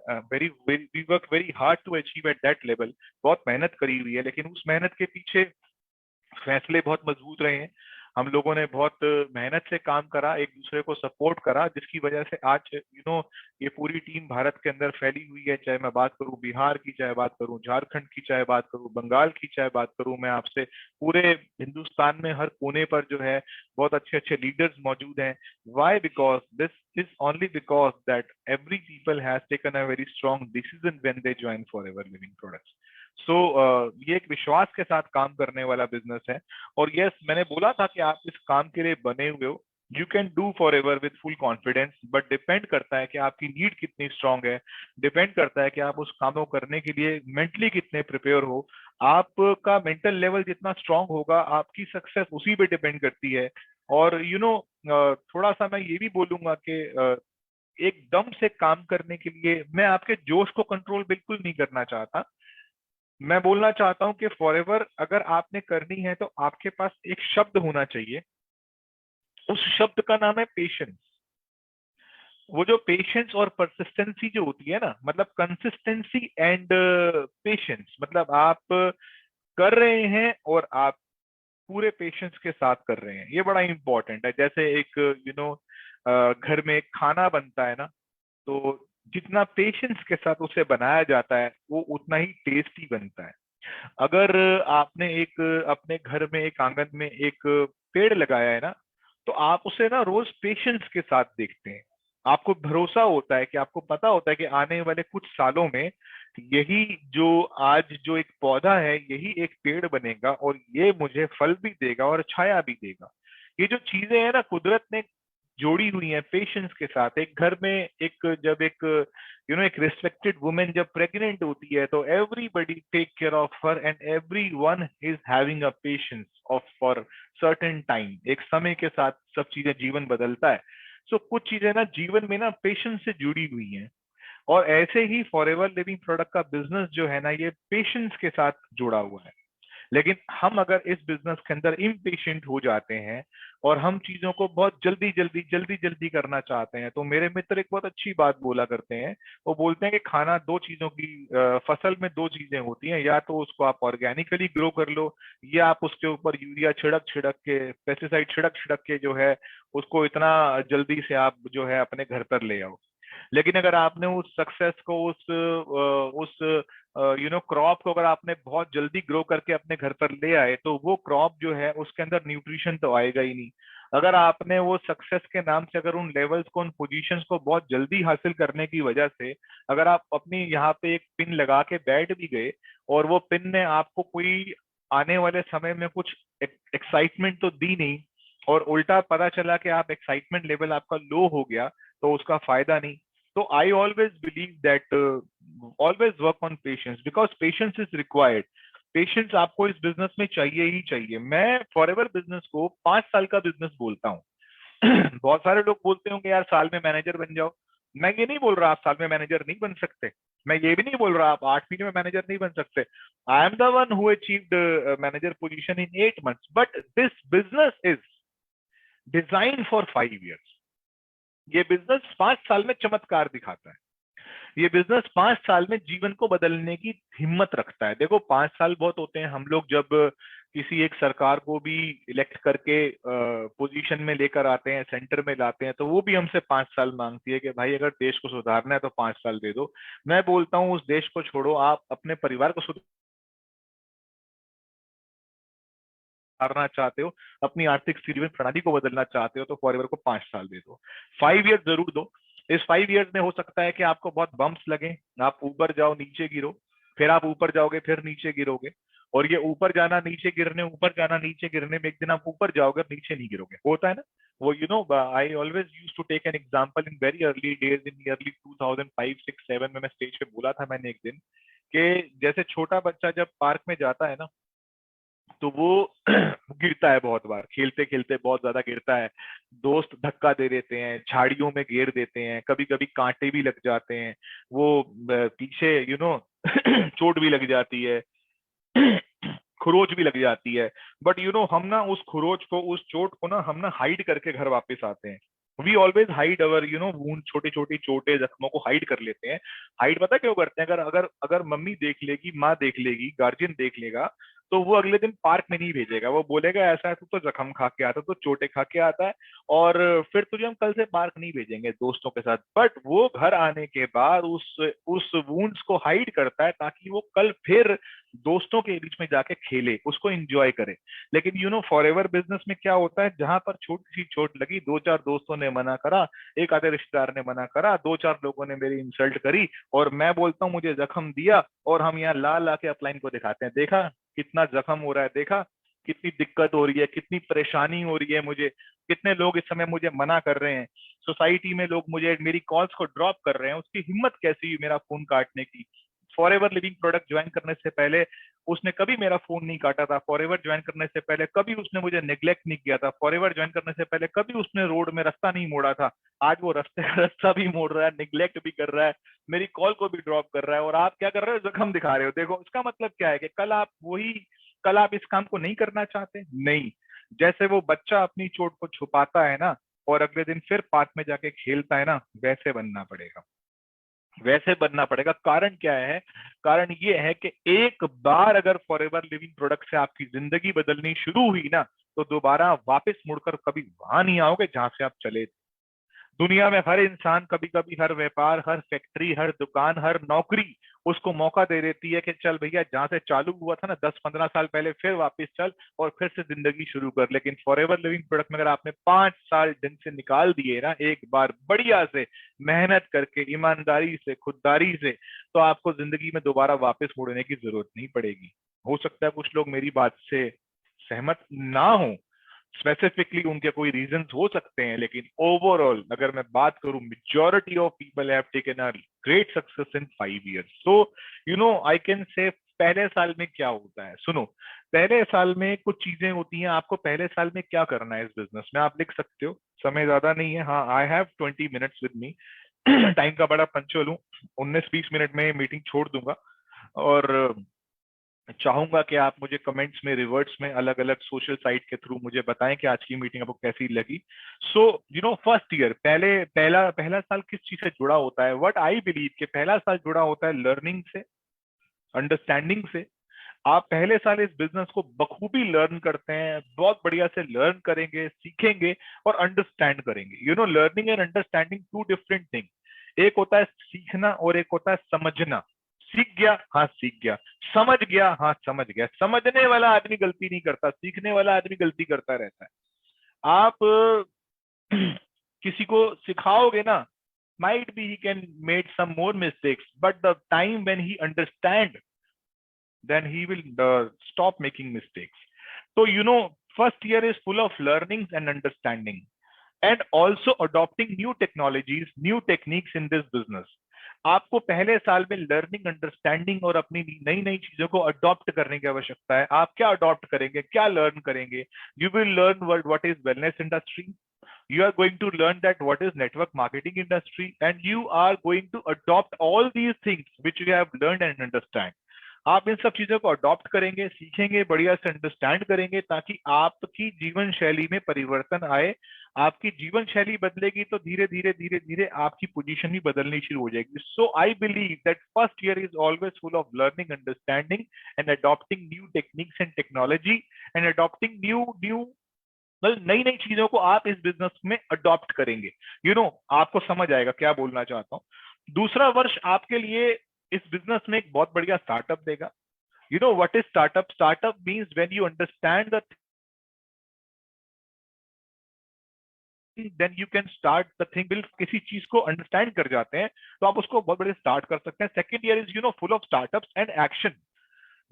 Speaker 1: we worked very hard to achieve at that level। बहुत मेहनत करी हुई है, लेकिन उस मेहनत के पीछे फैसले बहुत मजबूत रहे हैं। हम लोगों ने बहुत मेहनत से काम करा, एक दूसरे को सपोर्ट करा, जिसकी वजह से आज ये पूरी टीम भारत के अंदर फैली हुई है। चाहे मैं बात करूं बिहार की, चाहे बात करूं झारखंड की, चाहे बात करूं बंगाल की, चाहे बात करूं मैं आपसे पूरे हिंदुस्तान में हर कोने पर जो है बहुत अच्छे अच्छे लीडर्स मौजूद हैं। Why? Because this is only because that every people has taken a very strong decision when they join Forever living Products. So ये एक विश्वास के साथ काम करने वाला बिजनेस है। और यस, मैंने बोला था कि आप इस काम के लिए बने हुए हो, you can do for ever with full confidence, but depend करता है कि आपकी नीड कितनी स्ट्रांग है, डिपेंड करता है कि आप उस काम को करने के लिए मेंटली कितने प्रिपेयर हो। आपका मेंटल लेवल जितना स्ट्रांग होगा आपकी सक्सेस उसी पे डिपेंड करती है। और थोड़ा सा मैं ये भी बोलूंगा कि एकदम से काम करने के लिए मैं आपके जोश को कंट्रोल बिल्कुल नहीं करना चाहता। मैं बोलना चाहता हूं कि फॉरएवर अगर आपने करनी है तो आपके पास एक शब्द होना चाहिए, उस शब्द का नाम है पेशेंस। वो जो पेशेंस और परसिस्टेंसी जो होती है ना, मतलब कंसिस्टेंसी एंड पेशेंस, मतलब आप कर रहे हैं और आप पूरे पेशेंस के साथ कर रहे हैं, ये बड़ा इंपॉर्टेंट है। जैसे एक घर में एक खाना बनता है ना, तो जितना पेशेंस के साथ उसे बनाया जाता है वो उतना ही टेस्टी बनता है। अगर आपने एक अपने घर में एक आंगन में एक पेड़ लगाया है ना, तो आप उसे ना रोज पेशेंस के साथ देखते हैं। आपको भरोसा होता है कि आपको पता होता है कि आने वाले कुछ सालों में यही जो आज जो एक पौधा है यही एक पेड़ बनेगा और ये मुझे फल भी देगा और छाया भी देगा। ये जो चीजें हैं ना कुदरत ने जोड़ी हुई हैं पेशेंस के साथ। एक घर में जब एक एक रिस्पेक्टेड वुमेन जब प्रेग्नेंट होती है तो everybody take care of her and every one is having a patience of for certain time. एक समय के साथ सब चीजें जीवन बदलता है। सो कुछ चीजें ना जीवन में ना पेशेंस से जुड़ी हुई हैं, और ऐसे ही फॉरएवर लिविंग प्रोडक्ट का बिजनेस जो है ना ये पेशेंस के साथ जुड़ा हुआ है। लेकिन हम अगर इस बिजनेस के अंदर इम्पेशेंट हो जाते हैं और हम चीजों को बहुत जल्दी जल्दी जल्दी जल्दी करना चाहते हैं, तो मेरे मित्र एक बहुत अच्छी बात बोला करते हैं। वो बोलते हैं कि खाना दो चीजों की फसल में दो चीजें होती हैं, या तो उसको आप ऑर्गेनिकली ग्रो कर लो, या आप उसके ऊपर यूरिया छिड़क छिड़क के, पेस्टिसाइड छिड़क छिड़क के जो है उसको इतना जल्दी से आप जो है अपने घर पर ले आओ। लेकिन अगर आपने उस सक्सेस को उस क्रॉप को अगर आपने बहुत जल्दी ग्रो करके अपने घर पर ले आए तो वो क्रॉप जो है उसके अंदर न्यूट्रिशन तो आएगा ही नहीं। अगर आपने वो सक्सेस के नाम से अगर उन लेवल्स को, उन पोजीशंस को बहुत जल्दी हासिल करने की वजह से अगर आप अपनी यहाँ पे एक पिन लगा के बैठ भी गए और वो पिन ने आपको कोई आने वाले समय में कुछ एक्साइटमेंट तो दी नहीं, और उल्टा पता चला कि आप एक्साइटमेंट लेवल आपका लो हो गया, तो उसका फायदा नहीं। तो I always believe that always work on patience, because patience is required. Patience आपको इस बिजनेस में चाहिए ही चाहिए। मैं फॉरएवर बिजनेस को 5 साल का बिजनेस बोलता हूँ। बहुत सारे लोग बोलते होंगे यार साल में मैनेजर बन जाओ। मैं ये नहीं बोल रहा आप साल में मैनेजर नहीं बन सकते। मैं ये भी नहीं बोल रहा आप 8 महीने में मैनेजर नहीं बन सकते। I am the one who achieved manager position in 8 months, but this business is design for 5 years। ये बिजनेस 5 साल में चमत्कार दिखाता है। ये बिजनेस 5 साल में जीवन को बदलने की हिम्मत रखता है। देखो 5 साल बहुत होते हैं। हम लोग जब किसी एक सरकार को भी इलेक्ट करके पोजीशन में लेकर आते हैं, सेंटर में लाते हैं, तो वो भी हमसे 5 साल मांगती है कि भाई अगर देश को सुधारना है तो 5 साल दे दो। मैं बोलता हूँ उस देश को छोड़ो, आप अपने परिवार को सुधारना चाहते हो, अपनी आर्थिक जीवन प्रणाली को बदलना चाहते हो, तो फॉरएवर को 5 साल दे दो। 5 years जरूर दो। इस 5 years में हो सकता है कि आपको बहुत बम्प्स लगे, आप ऊपर जाओ नीचे गिरो, फिर आप ऊपर जाओगे फिर नीचे गिरोगे, और ये ऊपर जाना नीचे गिरने, ऊपर जाना नीचे गिरने में एक दिन आप ऊपर जाओगे और नीचे नहीं गिरोगे। होता है ना वो, I always use to take an example in very early days in yearly 2005 6 7 में मैं स्टेज पे बोला था मैंने एक दिन कि जैसे छोटा बच्चा जब पार्क में जाता है ना, तो वो गिरता है बहुत बार, खेलते खेलते बहुत ज्यादा गिरता है, दोस्त धक्का दे देते हैं, झाड़ियों में घेर देते हैं, कभी कभी कांटे भी लग जाते हैं, वो पीछे चोट भी लग जाती है, खरोच भी लग जाती है। बट हम ना उस खरोच को, उस चोट को ना हम ना हाइड करके घर वापस आते हैं। We always hide our wound, छोटी छोटी चोटें जख्मों को हाइड कर लेते हैं। हाइड पता क्यों करते हैं? अगर अगर अगर मम्मी देख लेगी, माँ देख लेगी, गार्जियन देख लेगा, तो वो अगले दिन पार्क में नहीं भेजेगा। वो बोलेगा ऐसा है तू तो जख्म खा के आता, तो चोटें खा के आता है, और फिर तुझे हम कल से पार्क नहीं भेजेंगे दोस्तों के साथ। बट वो घर आने के बाद उस वूंड्स को हाइड करता है ताकि वो कल फिर दोस्तों के बीच में जाके खेले, उसको एंजॉय करे। लेकिन फॉरएवर बिजनेस में क्या होता है, जहां पर छोटी सी चोट लगी, दो चार दोस्तों ने मना करा, एक आधे रिश्तेदार ने मना करा, दो चार लोगों ने मेरी इंसल्ट करी, और मैं बोलता हूँ मुझे जख्म दिया, और हम यहाँ ला ला के अपलाइन को दिखाते हैं, देखा कितना जख्म हो रहा है, देखा कितनी दिक्कत हो रही है, कितनी परेशानी हो रही है मुझे, कितने लोग इस समय मुझे मना कर रहे हैं, सोसाइटी में लोग मुझे, मेरी कॉल्स को ड्रॉप कर रहे हैं, उसकी हिम्मत कैसी हुई मेरा फोन काटने की। फॉरएवर लिविंग प्रोडक्ट ज्वाइन करने से पहले उसने कभी मेरा फोन नहीं काटा था। फॉरएवर ज्वाइन करने से पहले कभी उसने मुझे नेग्लेक्ट नहीं किया था। फॉरएवर ज्वाइन करने से पहले कभी उसने रोड में रास्ता नहीं मोड़ा था। आज वो रास्ते का रास्ता भी मोड़ रहा है, निग्लेक्ट भी कर रहा है, मेरी कॉल को भी ड्रॉप कर रहा है, और आप क्या कर रहे हो? जख्म दिखा रहे हो। देखो इसका मतलब क्या है कि कल आप इस काम को नहीं करना चाहते? नहीं। जैसे वो बच्चा अपनी चोट को छुपाता है ना, और अगले दिन फिर पार्क में जाके खेलता है ना, वैसे बनना पड़ेगा, वैसे बनना पड़ेगा। कारण क्या है? कारण ये है कि एक बार अगर फॉरएवर लिविंग प्रोडक्ट से आपकी जिंदगी बदलनी शुरू हुई ना, तो दोबारा वापस मुड़कर कभी वहां नहीं आओगे जहां से आप चले थे। दुनिया में हर इंसान कभी कभी, हर व्यापार, हर फैक्ट्री, हर दुकान, हर नौकरी उसको मौका दे देती है कि चल भैया जहां से चालू हुआ था ना 10-15 साल पहले, फिर वापस चल और फिर से जिंदगी शुरू कर। लेकिन फॉरएवर लिविंग प्रोडक्ट में अगर आपने 5 साल ढंग से निकाल दिए ना, एक बार बढ़िया से मेहनत करके, ईमानदारी से, खुददारी से, तो आपको जिंदगी में दोबारा वापस मुड़ने की जरूरत नहीं पड़ेगी। हो सकता है कुछ लोग मेरी बात से सहमत ना हो, स्पेसिफिकली उनके कोई रीजंस हो सकते हैं, लेकिन ओवरऑल अगर मैं बात करूं, majority of people have taken a great success in 5 years। So I can say पहले साल में क्या होता है, सुनो। पहले साल में कुछ चीजें होती हैं। आपको पहले साल में क्या करना है इस बिजनेस में, आप लिख सकते हो, समय ज्यादा नहीं है। हाँ, I have 20 minutes with me. Time का बड़ा पंचुअल हूँ, 19-20 मिनट में मीटिंग छोड़ दूंगा, और चाहूंगा कि आप मुझे कमेंट्स में, रिवर्ट्स में, अलग अलग सोशल साइट के थ्रू मुझे बताएं कि आज की मीटिंग आपको कैसी लगी। सो फर्स्ट ईयर, पहला पहला साल किस चीज से जुड़ा होता है? व्हाट आई बिलीव कि पहला साल जुड़ा होता है लर्निंग से, अंडरस्टैंडिंग से। आप पहले साल इस बिजनेस को बखूबी लर्न करते हैं, बहुत बढ़िया से लर्न करेंगे, सीखेंगे और अंडरस्टैंड करेंगे। Learning and understanding two different thing. एक होता है सीखना और एक होता है समझना। सीख गया, हाँ सीख गया, समझ गया, हाँ समझ गया। समझने वाला आदमी गलती नहीं करता, सीखने वाला आदमी गलती करता रहता है। आप किसी को सिखाओगे ना, might be he can made some more mistakes, but the time when he understand, then he will stop making mistakes. So first year is full of learnings and understanding, and also adopting new technologies, new techniques in this business. आपको पहले साल में learning, understanding और अपनी नई नई चीजों को अडॉप्ट करने की आवश्यकता है। आप क्या अडॉप्ट करेंगे, क्या लर्न करेंगे? You will learn what is wellness industry, you are going to learn that what is network marketing industry, and you are going to adopt all these things which you have learned and understand. आप इन सब चीजों को adopt करेंगे, सीखेंगे, बढ़िया से understand करेंगे, ताकि आपकी जीवन शैली में परिवर्तन आए। आपकी जीवन शैली बदलेगी तो धीरे धीरे धीरे धीरे आपकी पोजीशन भी बदलनी शुरू हो जाएगी। So I believe that first year is always full of learning, understanding and adopting new techniques and technology, and adopting new new मतलब नई नई चीजों को आप इस बिजनेस में अडॉप्ट करेंगे। आपको समझ आएगा क्या बोलना चाहता हूँ। दूसरा वर्ष आपके लिए इस बिजनेस में एक बहुत बढ़िया स्टार्टअप देगा। What is startup? Startup means when you understand the then you can start the thing. बिल किसी चीज को अंडरस्टैंड कर जाते हैं तो आप उसको बहुत बढ़िया स्टार्ट कर सकते हैं। Second year is full of startups and action.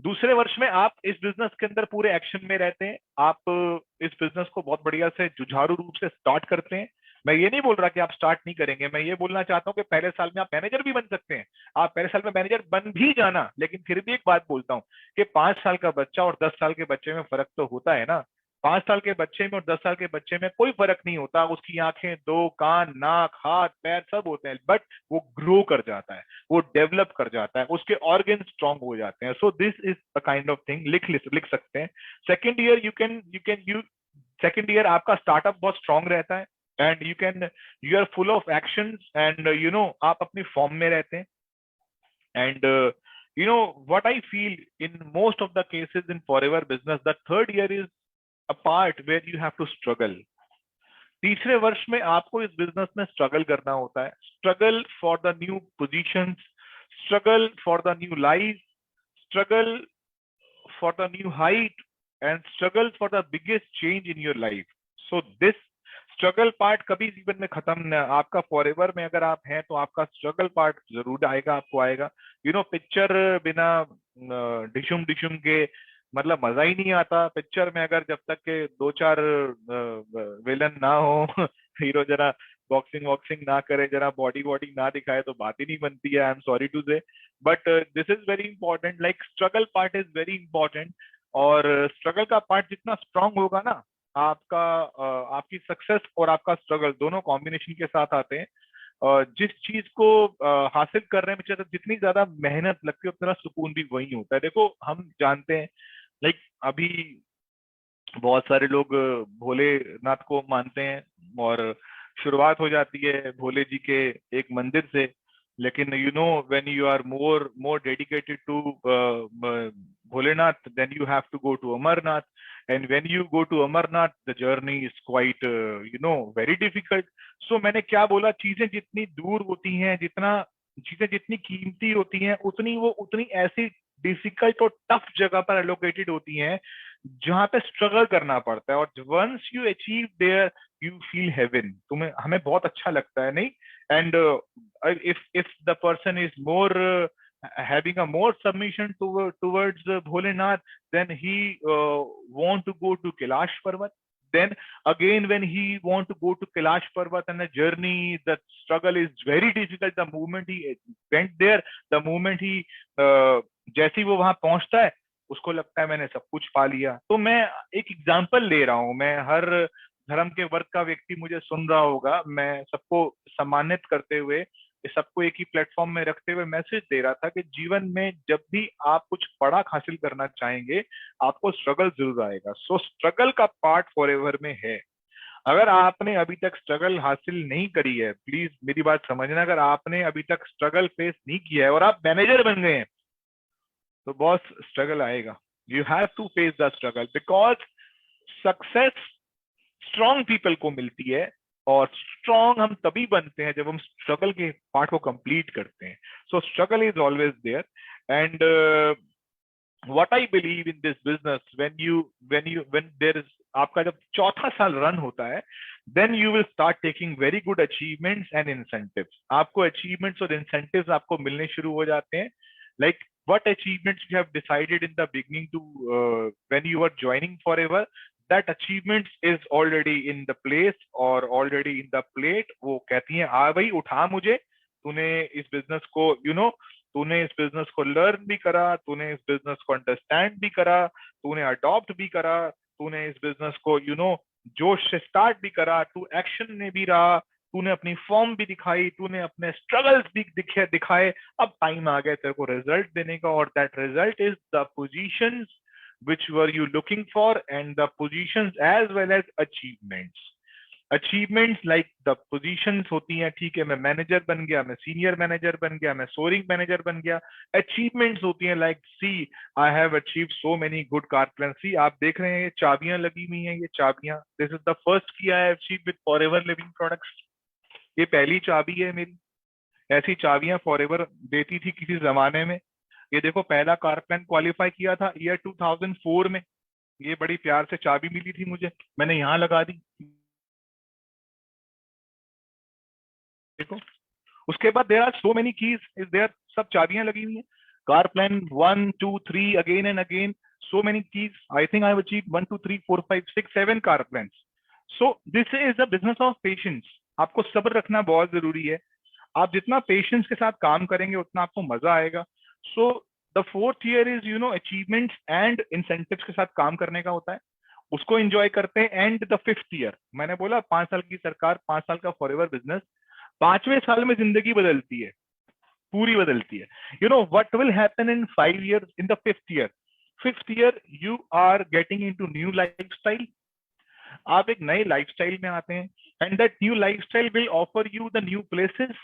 Speaker 1: दूसरे वर्ष में आप इस बिजनेस के अंदर पूरे एक्शन में रहते हैं। आप इस बिजनेस को बहुत बढ़िया से जुझारू रूप से स्टार्ट करते हैं। मैं ये नहीं बोल रहा कि आप स्टार्ट नहीं करेंगे, मैं ये बोलना चाहता हूँ कि पहले साल में आप मैनेजर भी बन सकते हैं। आप पहले साल में मैनेजर बन भी जाना, लेकिन फिर भी एक बात बोलता हूँ कि 5 साल का बच्चा और 10 साल के बच्चे में फर्क तो होता है ना। 5 साल के बच्चे में और 10 साल के बच्चे में कोई फर्क नहीं होता। उसकी आंखें, 2 कान, नाक, हाथ, पैर सब होते हैं, बट वो ग्रो कर जाता है, वो डेवलप कर जाता है, उसके ऑर्गन स्ट्रांग हो जाते हैं। So this is a kind of thing. लिख सकते हैं। Second year you second year आपका स्टार्टअप बहुत स्ट्रांग रहता है, and you are full of action, and आप अपनी फॉर्म में रहते हैं। And what I feel in most of the cases in forever business, the third year is a part where you have to struggle. तीसरे वर्ष में आपको इस बिजनेस में स्ट्रगल करना होता है। Struggle for the new positions, struggle for the new life, struggle for the new height, and struggle for the biggest change in your life. So this struggle part कभी जीवन में खत्म न, आपका फॉरएवर में अगर आप हैं तो आपका स्ट्रगल पार्ट जरूर आएगा, आपको आएगा। पिक्चर बिना डिशुम डिशुम के मतलब मजा ही नहीं आता। पिक्चर में अगर जब तक के 2-4 विलन ना हो, हीरो जरा बॉक्सिंग वॉक्सिंग ना करे, जरा बॉडी वॉडी ना दिखाए, तो बात ही नहीं बनती है। आई एम सॉरी टू से, but this is very important. Like struggle part is very important, और स्ट्रगल का पार्ट जितना स्ट्रांग होगा ना, आपका आपकी सक्सेस और आपका स्ट्रगल दोनों कॉम्बिनेशन के साथ आते हैं। जिस चीज को हासिल करने में जितनी ज्यादा मेहनत लगती है उतना सुकून भी वही होता है। देखो हम जानते हैं, लाइक अभी बहुत सारे लोग भोलेनाथ को मानते हैं, और शुरुआत हो जाती है भोले जी के एक मंदिर से। लेकिन when you are more dedicated to Bholenath, then you have to go to Amarnath, and when you go to Amarnath the journey is quite very difficult. So मैंने क्या बोला, चीजें जितनी दूर होती हैं, चीजें जितनी कीमती होती हैं, उतनी ऐसी डिफिकल्ट और टफ जगह पर एलोकेटेड होती हैं जहां पे स्ट्रगल करना पड़ता है। और once you achieve there you feel heaven. हमें बहुत अच्छा लगता है, नहीं? And if the person is more having a more submission towards Bholenath, then he want to go to Kailash Parvat. Then again, when he want to go to Kailash Parvat and the journey, the struggle is very difficult. The moment he went there, the moment he जैसे ही वो वहां पहुंचता है, उसको लगता है मैंने सब कुछ पा लिया। तो मैं एक एग्जांपल ले रहा हूं। मैं हर धर्म के वर्ग का व्यक्ति मुझे सुन रहा होगा, मैं सबको सम्मानित करते हुए, सबको एक ही प्लेटफॉर्म में रखते हुए मैसेज दे रहा था कि जीवन में जब भी आप कुछ बड़ा हासिल करना चाहेंगे, आपको स्ट्रगल जरूर आएगा। सो स्ट्रगल का पार्ट फॉरएवर में है। अगर आपने अभी तक स्ट्रगल हासिल नहीं करी है, प्लीज मेरी बात समझना, अगर आपने अभी तक स्ट्रगल फेस नहीं किया है और आप मैनेजर बन गए हैं, तो बॉस स्ट्रगल आएगा। You have to face the struggle, because success strong people को मिलती है, और स्ट्रांग हम तभी बनते हैं जब हम स्ट्रगल के पार्ट को कंप्लीट करते हैं. So struggle is always there. And what I believe in this business, when there is आपका जब चौथा साल रन होता है, then you will start taking very good achievements and incentives. आपको achievements और incentives आपको मिलने शुरू हो जाते हैं. Like what achievements you have decided in the beginning to when you are joining Forever, that achievements is already in the place or already in the plate. वो कहती हैं आ भाई उठा मुझे, तूने इस बिजनेस को तूने इस बिजनेस को लर्न भी करा, तूने इस बिजनेस को अंडरस्टैंड भी करा, तूने अडॉप्ट भी करा, तूने इस बिजनेस को जोश से स्टार्ट भी करा, तू एक्शन में भी रहा, तूने अपनी फॉर्म भी दिखाई, तूने अपने स्ट्रगल्स भी दिखाए. अब टाइम आ गया तेरे को रिजल्ट देने का, और that result is the positions which were you looking for and the positions as well as achievements. Achievements like the positions होती हैं, ठीक है, मैं मैनेजर बन गया, मैं सीनियर मैनेजर बन गया, मैं सोरिंग मैनेजर बन गया. अचीवमेंट्स होती हैं like see I have achieve so many good car plan. See आप देख रहे हैं ये चाबियां लगी हुई हैं, ये चाबियां, दिस इज द फर्स्ट की आई have achieve with forever living products. ये पहली चाबी है मेरी. ऐसी चाबियां फॉरएवर देती थी किसी जमाने में. ये देखो पहला कार प्लान क्वालिफाई किया था ईयर 2004 में. ये बड़ी प्यार से चाबी मिली थी मुझे, मैंने यहाँ लगा दी. देखो उसके बाद there are so many keys is there, सब चाबियां लगी हुई हैं. Car plan 1 2 3 again and again, so many keys. I think I have achieved 1 2 3 4 5 6 7 car plans. So this is the business of patience. आपको सब्र रखना बहुत जरूरी है. आप जितना पेशेंस के साथ काम करेंगे उतना आपको मजा आएगा. So the fourth year is achievements and incentives के साथ काम करने का होता है, उसको एंजॉय करते हैं. एंड द फिफ्थ ईयर, मैंने बोला 5 साल की सरकार, 5 साल का फॉरएवर बिजनेस. 5वें साल में जिंदगी बदलती है, पूरी बदलती है. What will happen in 5 years, in the fifth year you are getting into new lifestyle. आप एक नए लाइफस्टाइल में आते हैं. And that new lifestyle will offer you the new places,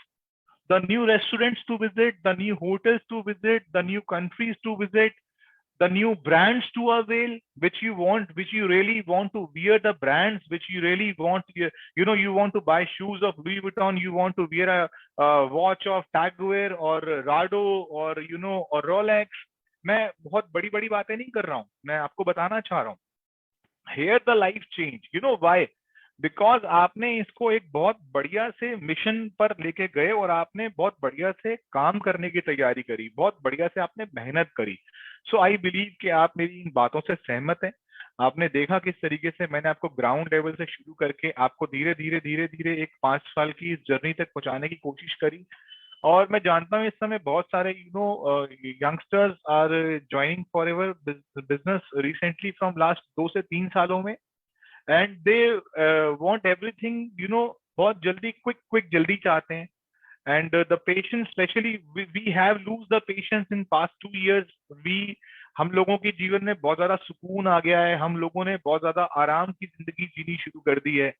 Speaker 1: the new restaurants to visit, the new hotels to visit, the new countries to visit, the new brands to avail, which you really want to wear the brands, which you really want, you want to buy shoes of Louis Vuitton, you want to wear a watch of Tag Heuer or Rado or, or Rolex. मैं बहुत बड़ी बड़ी बातें नहीं कर रहा हूँ, मैं आपको बताना चाह रहा हूँ. Here the life change. You know why? Because आपने इसको एक बहुत बढ़िया से मिशन पर लेके गए और आपने बहुत बढ़िया से काम करने की तैयारी करी, बहुत बढ़िया से आपने मेहनत करी. सो आई बिलीव कि आप मेरी इन बातों से सहमत हैं. आपने देखा किस तरीके से मैंने आपको ग्राउंड लेवल से शुरू करके आपको धीरे धीरे धीरे धीरे एक 5 साल की इस जर्नी तक पहुंचाने की कोशिश करी. और मैं जानता हूँ इस समय बहुत सारे youngsters are joining forever business recently from last 2 से 3 सालों में. एंड दे वांट एवरीथिंग बहुत जल्दी, क्विक जल्दी चाहते हैं. And the patience, specially we have lose the patience in past 2 years. हम लोगों के जीवन में बहुत ज्यादा सुकून आ गया है, हम लोगों ने बहुत ज्यादा आराम की जिंदगी जीनी शुरू कर दी है.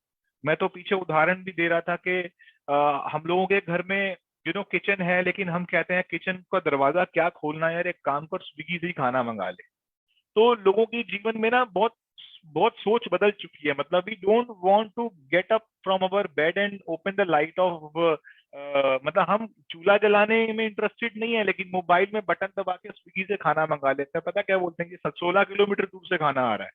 Speaker 1: मैं तो पीछे उदाहरण भी दे रहा था कि हम लोगों के घर में किचन है, लेकिन हम कहते हैं किचन का दरवाजा क्या खोलना यार, एक काम कर स्विगी से ही खाना मंगा ले. तो लोगों के जीवन में ना बहुत बहुत सोच बदल चुकी है. मतलब we don't want to get up from our bed and open the light off, मतलब हम चूल्हा जलाने में इंटरेस्टेड नहीं है, लेकिन मोबाइल में बटन दबा के स्विगी से खाना मंगा लेते हैं. पता क्या बोलते हैं कि 16 किलोमीटर दूर से खाना आ रहा है,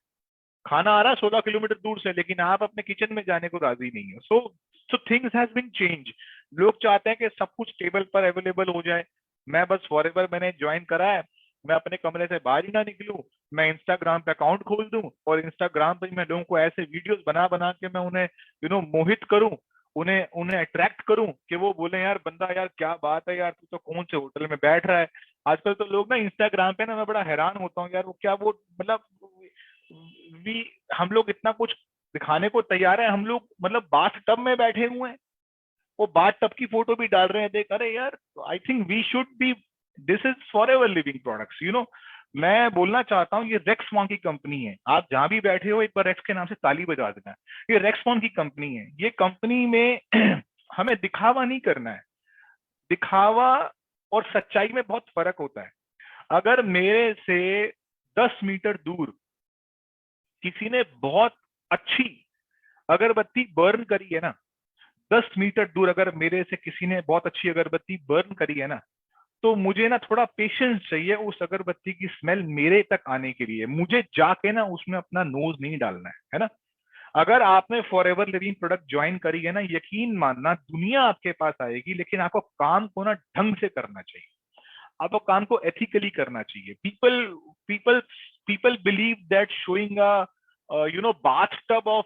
Speaker 1: 16 किलोमीटर दूर से, लेकिन आप अपने किचन में जाने को राजी नहीं है. So things has been change. लोग चाहते हैं कि सब कुछ टेबल पर अवेलेबल हो जाए. मैं बस फॉरएवर मैंने ज्वाइन करा है, मैं अपने कमरे से बाहर ही ना निकलूं, मैं इंस्टाग्राम पे अकाउंट खोल दूं और इंस्टाग्राम पे मैं लोगों को ऐसे वीडियोस बना बना के मैं उन्हें मोहित करूं, उन्हें उन्हें अट्रैक्ट करूं कि वो बोले यार बंदा, यार क्या बात है यार, तू तो कौन से होटल में बैठ रहा है. आजकल तो लोग ना इंस्टाग्राम पे ना, मैं बड़ा हैरान होता हूँ यार, वो क्या वो मतलब वी हम लोग इतना कुछ दिखाने को तैयार है. हम लोग मतलब बाथ टब में बैठे हुए हैं, वो बाथ टब की फोटो भी डाल रहे हैं. देख, अरे यार, I think we should be, this is forever living products. मैं बोलना चाहता हूँ ये रेक्समॉन की कंपनी है. आप जहां भी बैठे हो एक बार रेक्स के नाम से ताली बजा देना. ये रेक्समॉन की कंपनी है. ये कंपनी में हमें दिखावा नहीं करना है. दिखावा और सच्चाई में बहुत फर्क होता है. अगर मेरे से 10 मीटर दूर किसी ने बहुत अच्छी अगरबत्ती बर्न करी है ना, 10 मीटर दूर अगर मेरे से किसी ने बहुत अच्छी अगरबत्ती बर्न करी है ना, तो मुझे ना थोड़ा पेशेंस चाहिए उस अगरबत्ती की स्मेल मेरे तक आने के लिए। मुझे जाके ना उसमें अपना नोज नहीं डालना है ना। अगर आपने for ever living product join करी है ना, यकीन मानना दुनिया आपके पास आएगी, लेकिन आपको काम को ना ढंग से करना चाहिए, आपको काम को एथिकली करना चाहिए। People people people believe that showing a bathtub of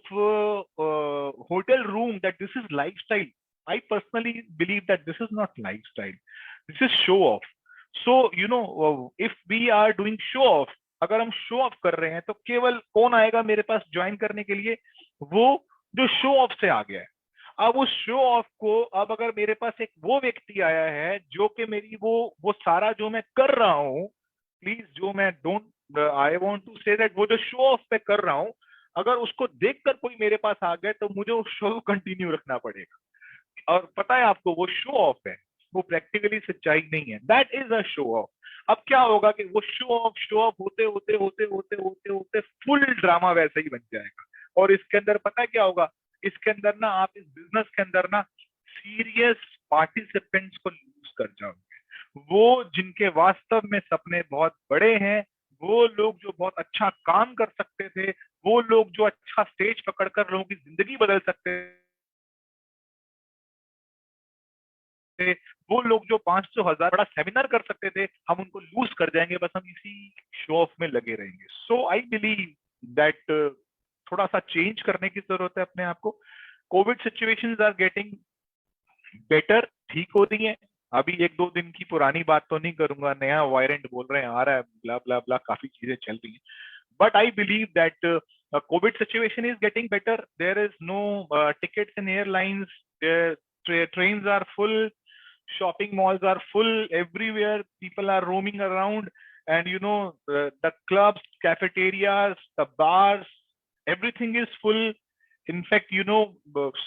Speaker 1: hotel room that this is lifestyle. I personally believe that this is not lifestyle, this is show off. So if we are doing show off, अगर हम show off कर रहे हैं तो केवल कौन आएगा मेरे पास ज्वाइन करने के लिए? वो जो शो ऑफ से आ गया है। अब उस शो ऑफ को, अब अगर मेरे पास एक वो व्यक्ति आया है जो कि मेरी वो सारा जो मैं कर रहा हूँ, प्लीज जो मैं don't I want to say that वो जो शो ऑफ पे कर रहा हूँ, अगर उसको देखकर कोई मेरे पास आ गया तो मुझे वो शो कंटिन्यू रखना पड़ेगा। और पता है आपको, वो शो ऑफ है, वो प्रैक्टिकली सच्चाई नहीं है। That is a show off. अब क्या होगा कि वो शो ऑफ होते होते होते होते होते होते फुल ड्रामा वैसे ही बन जाएगा। और इसके अंदर पता है क्या होगा, इसके अंदर ना आप इस बिजनेस के अंदर ना सीरियस पार्टिसिपेंट्स को लूज कर जाओगे। वो जिनके वास्तव में सपने बहुत बड़े हैं, वो लोग जो बहुत अच्छा काम कर सकते थे, वो लोग जो अच्छा स्टेज पकड़कर लोगों की जिंदगी बदल सकते थे, वो लोग जो 500,000 बड़ा सेमिनार कर सकते थे, हम उनको लूज कर जाएंगे, बस हम इसी शो ऑफ में लगे रहेंगे। सो आई बिलीव दैट थोड़ा सा चेंज करने की जरूरत है अपने आप को। COVID situations are getting better, ठीक हो रही है। अभी 1-2 दिन की पुरानी बात तो नहीं करूंगा, नया वायरेंट बोल रहे हैं आ रहा है, ब्ला ब्ला ब्ला, काफी चीजें चल रही हैं। But I believe that COVID situation is getting better. There is no tickets in airlines. Trains are full. Shopping malls are full. Everywhere people are roaming around. And the clubs, cafeterias, the bars, everything is full. In fact,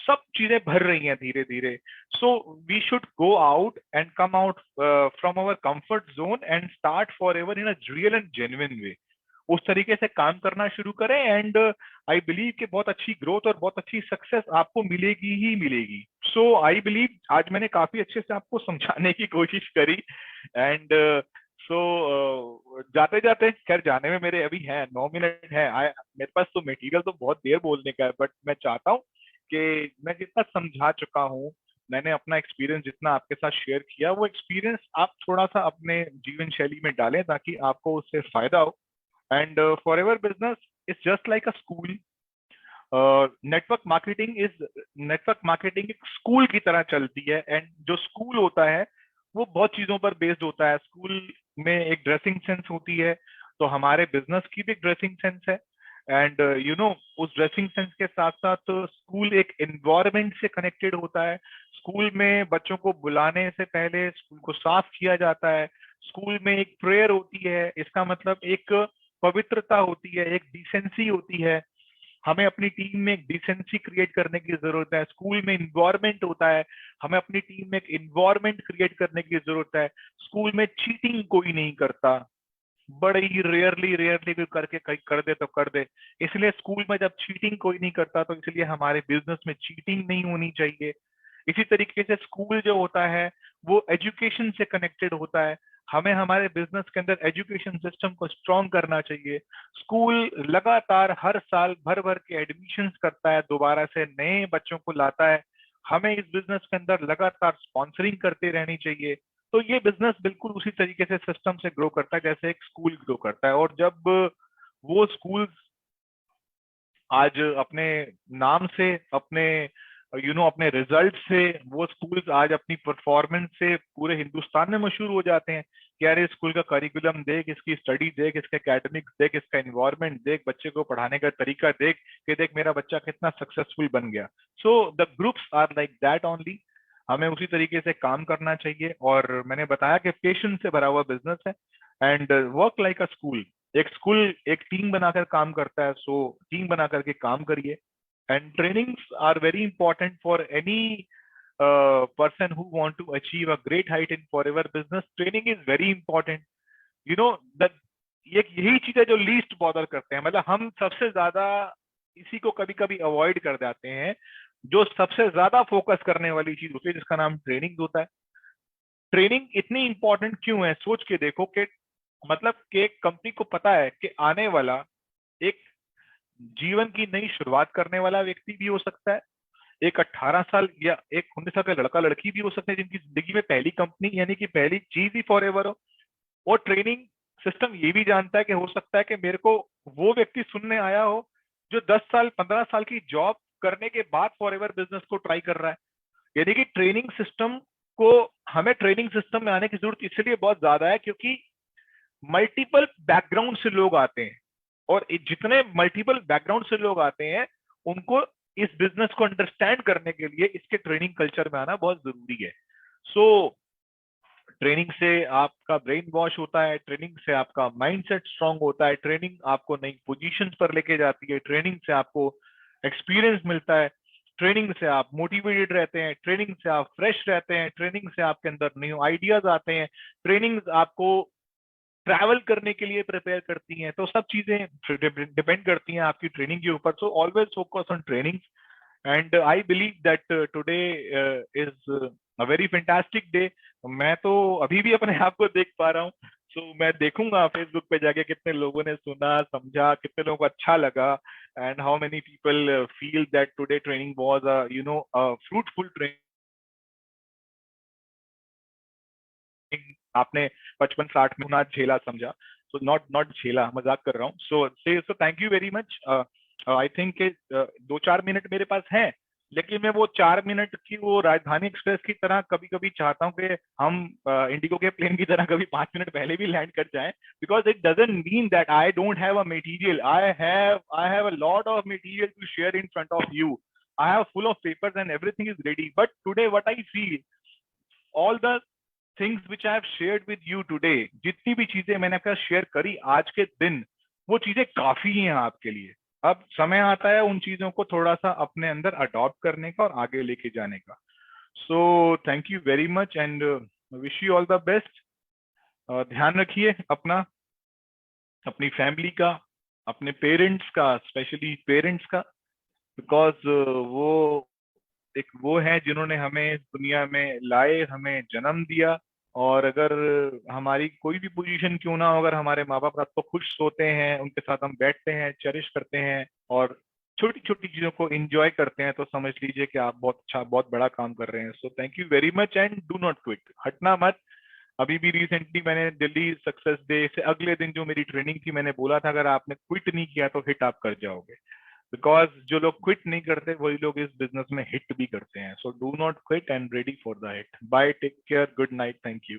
Speaker 1: सब चीजें भर रही हैं धीरे धीरे। So we should go out and come out from our comfort zone and start forever in a real and genuine way. उस तरीके से काम करना शुरू करें, एंड आई बिलीव कि बहुत अच्छी ग्रोथ और बहुत अच्छी सक्सेस आपको मिलेगी ही मिलेगी। सो आई बिलीव आज मैंने काफी अच्छे से आपको समझाने की कोशिश करी। एंड जाते जाते, खैर जाने में मेरे अभी है 9 मिनट है, मेरे पास तो मटेरियल तो बहुत देर बोलने का है, बट मैं चाहता हूँ कि मैं जितना समझा चुका हूँ, मैंने अपना एक्सपीरियंस जितना आपके साथ शेयर किया, वो एक्सपीरियंस आप थोड़ा सा अपने जीवन शैली में डालें ताकि आपको उससे फायदा हो। And forever business is just like a school. Network marketing एक स्कूल की तरह चलती है, एंड जो स्कूल होता है वो बहुत चीजों पर बेस्ड होता है। स्कूल में एक ड्रेसिंग सेंस होती है, तो हमारे बिजनेस की भी ड्रेसिंग सेंस है। एंड उस ड्रेसिंग सेंस के साथ साथ स्कूल एक एनवायरनमेंट से कनेक्टेड होता है। स्कूल में बच्चों को बुलाने से पहले स्कूल को साफ किया जाता है। स्कूल में एक प्रेयर होती है, इसका मतलब एक पवित्रता होती है, एक डिसेंसी होती है। हमें अपनी टीम में एक डिसेंसी क्रिएट करने की जरूरत है। स्कूल में इन्वायरमेंट होता है, हमें अपनी टीम में एक इन्वायरमेंट क्रिएट करने की जरूरत है। स्कूल में चीटिंग कोई नहीं करता, बड़े ही रेयरली रेयरली कोई करके कहीं कर दे तो कर दे। इसलिए स्कूल में जब चीटिंग कोई नहीं करता, तो इसलिए हमारे बिजनेस में चीटिंग नहीं होनी चाहिए। इसी तरीके से स्कूल जो होता है वो एजुकेशन से कनेक्टेड होता है। हमें हमारे बिजनेस के अंदर एजुकेशन सिस्टम को स्ट्रॉन्ग करना चाहिए। स्कूल लगातार हर साल भर भर के एडमिशन करता है, दोबारा से नए बच्चों को लाता है। हमें इस बिजनेस के अंदर लगातार स्पॉन्सरिंग करते रहनी चाहिए। तो ये बिजनेस बिल्कुल उसी तरीके से सिस्टम से ग्रो करता है जैसे एक स्कूल ग्रो करता है। और जब वो स्कूल आज अपने नाम से, अपने अपने रिजल्ट से, वो स्कूल्स आज अपनी परफॉर्मेंस से पूरे हिंदुस्तान में मशहूर हो जाते हैं कि यार स्कूल का करिकुलम देख, इसकी स्टडी देख, इसके एकेडमिक्स देख, इसका एनवायरनमेंट देख, बच्चे को पढ़ाने का तरीका देख कि देख मेरा बच्चा कितना सक्सेसफुल बन गया। So the groups are like that only. हमें उसी तरीके से काम करना चाहिए। और मैंने बताया कि पेशेंस से भरा हुआ बिजनेस है, and work like a school. एक स्कूल एक टीम बनाकर काम करता है, सो टीम बना करके काम करिए। And trainings are very important for any person who want to achieve a great height in forever business. Training is very important. you know that यही चीज है जो लीस्ट बॉदर करते हैं, मतलब हम सबसे ज्यादा इसी को कभी कभी अवॉइड कर जाते हैं। जो सबसे ज्यादा फोकस करने वाली चीज होती है, जिसका नाम ट्रेनिंग होता है। ट्रेनिंग इतनी इंपॉर्टेंट क्यों है, सोच के देखो कि मतलब कि एक कंपनी को पता है कि आने वाला एक जीवन की नई शुरुआत करने वाला व्यक्ति भी हो सकता है, एक 18 साल या एक 19 साल का लड़का लड़की भी हो सकते हैं, जिनकी जिंदगी में पहली कंपनी यानी कि पहली चीज ही फॉर एवर हो। और ट्रेनिंग सिस्टम ये भी जानता है कि हो सकता है कि मेरे को वो व्यक्ति सुनने आया हो जो 10 साल 15 साल की जॉब करने के बाद फॉर एवर बिजनेस को ट्राई कर रहा है। यानी कि ट्रेनिंग सिस्टम को, हमें ट्रेनिंग सिस्टम में आने की जरूरत इसलिए बहुत ज्यादा है क्योंकि मल्टीपल बैकग्राउंड से लोग आते हैं, और जितने मल्टीपल बैकग्राउंड से लोग आते हैं उनको इस बिजनेस को अंडरस्टैंड करने के लिए इसके ट्रेनिंग कल्चर में आना बहुत जरूरी है। सो ट्रेनिंग से आपका ब्रेन वॉश होता है, ट्रेनिंग से आपका माइंडसेट स्ट्रांग होता है, ट्रेनिंग आपको नई पोजीशंस पर लेके जाती है, ट्रेनिंग से आपको एक्सपीरियंस मिलता है, ट्रेनिंग से आप मोटिवेटेड रहते हैं, ट्रेनिंग से आप फ्रेश रहते हैं, ट्रेनिंग से आपके अंदर न्यू आइडियाज आते हैं, ट्रेनिंग आपको ट्रैवल करने के लिए प्रिपेयर करती हैं। तो सब चीजें डिपेंड करती हैं आपकी ट्रेनिंग के ऊपर। So always focus on training, and I believe that today is a very fantastic day. मैं तो अभी भी अपने आप को देख पा रहा हूँ। सो मैं देखूंगा फेसबुक पे जाके कितने लोगों ने सुना समझा, कितने लोगों को अच्छा लगा, and how many people feel that today training was a fruitful training. आपने 55-60 में ना झेला समझा, सो नॉट नॉट झेला, मजाक कर रहा हूँ। So thank you very much. I think 2-4 minute मेरे पास हैं, लेकिन मैं वो 4 मिनट की वो राजधानी एक्सप्रेस की तरह कभी कभी चाहता हूँ कि हम इंडिगो के प्लेन की तरह कभी 5 मिनट पहले भी लैंड कर जाएं, because it doesn't mean that I don't have a material. I have a lot of material to share in front of you. I have full of papers and everything is ready. But today, what I feel, all the things which I have shared with you today, जितनी भी चीजें मैंने आपके साथ share करी आज के दिन, वो चीजें काफी हैं आपके लिए। अब समय आता है उन चीजों को थोड़ा सा अपने अंदर अडॉप्ट करने का और आगे लेके जाने का। So thank you very much and wish you all the best. ध्यान रखिए अपना, अपनी फैमिली का, अपने पेरेंट्स का, स्पेशली पेरेंट्स का, बिकॉज वो एक वो है जिन्होंने हमें इस दुनिया में लाए, हमें जन्म दिया। और अगर हमारी कोई भी पोजीशन क्यों ना हो, अगर हमारे माँ बाप रात को खुश सोते हैं, उनके साथ हम बैठते हैं, चेरिश करते हैं और छोटी छोटी चीजों को एंजॉय करते हैं, तो समझ लीजिए कि आप बहुत अच्छा, बहुत बड़ा काम कर रहे हैं। So thank you very much and do not quit, हटना मत। अभी भी रिसेंटली मैंने दिल्ली सक्सेस डे से अगले दिन जो मेरी ट्रेनिंग थी, मैंने बोला था अगर आपने क्विट नहीं किया तो हिट आप कर जाओगे, बिकॉज जो लोग क्विट नहीं करते वही लोग इस बिजनेस में हिट भी करते हैं। So do not quit and ready for the hit. Bye, take care, good night, thank you.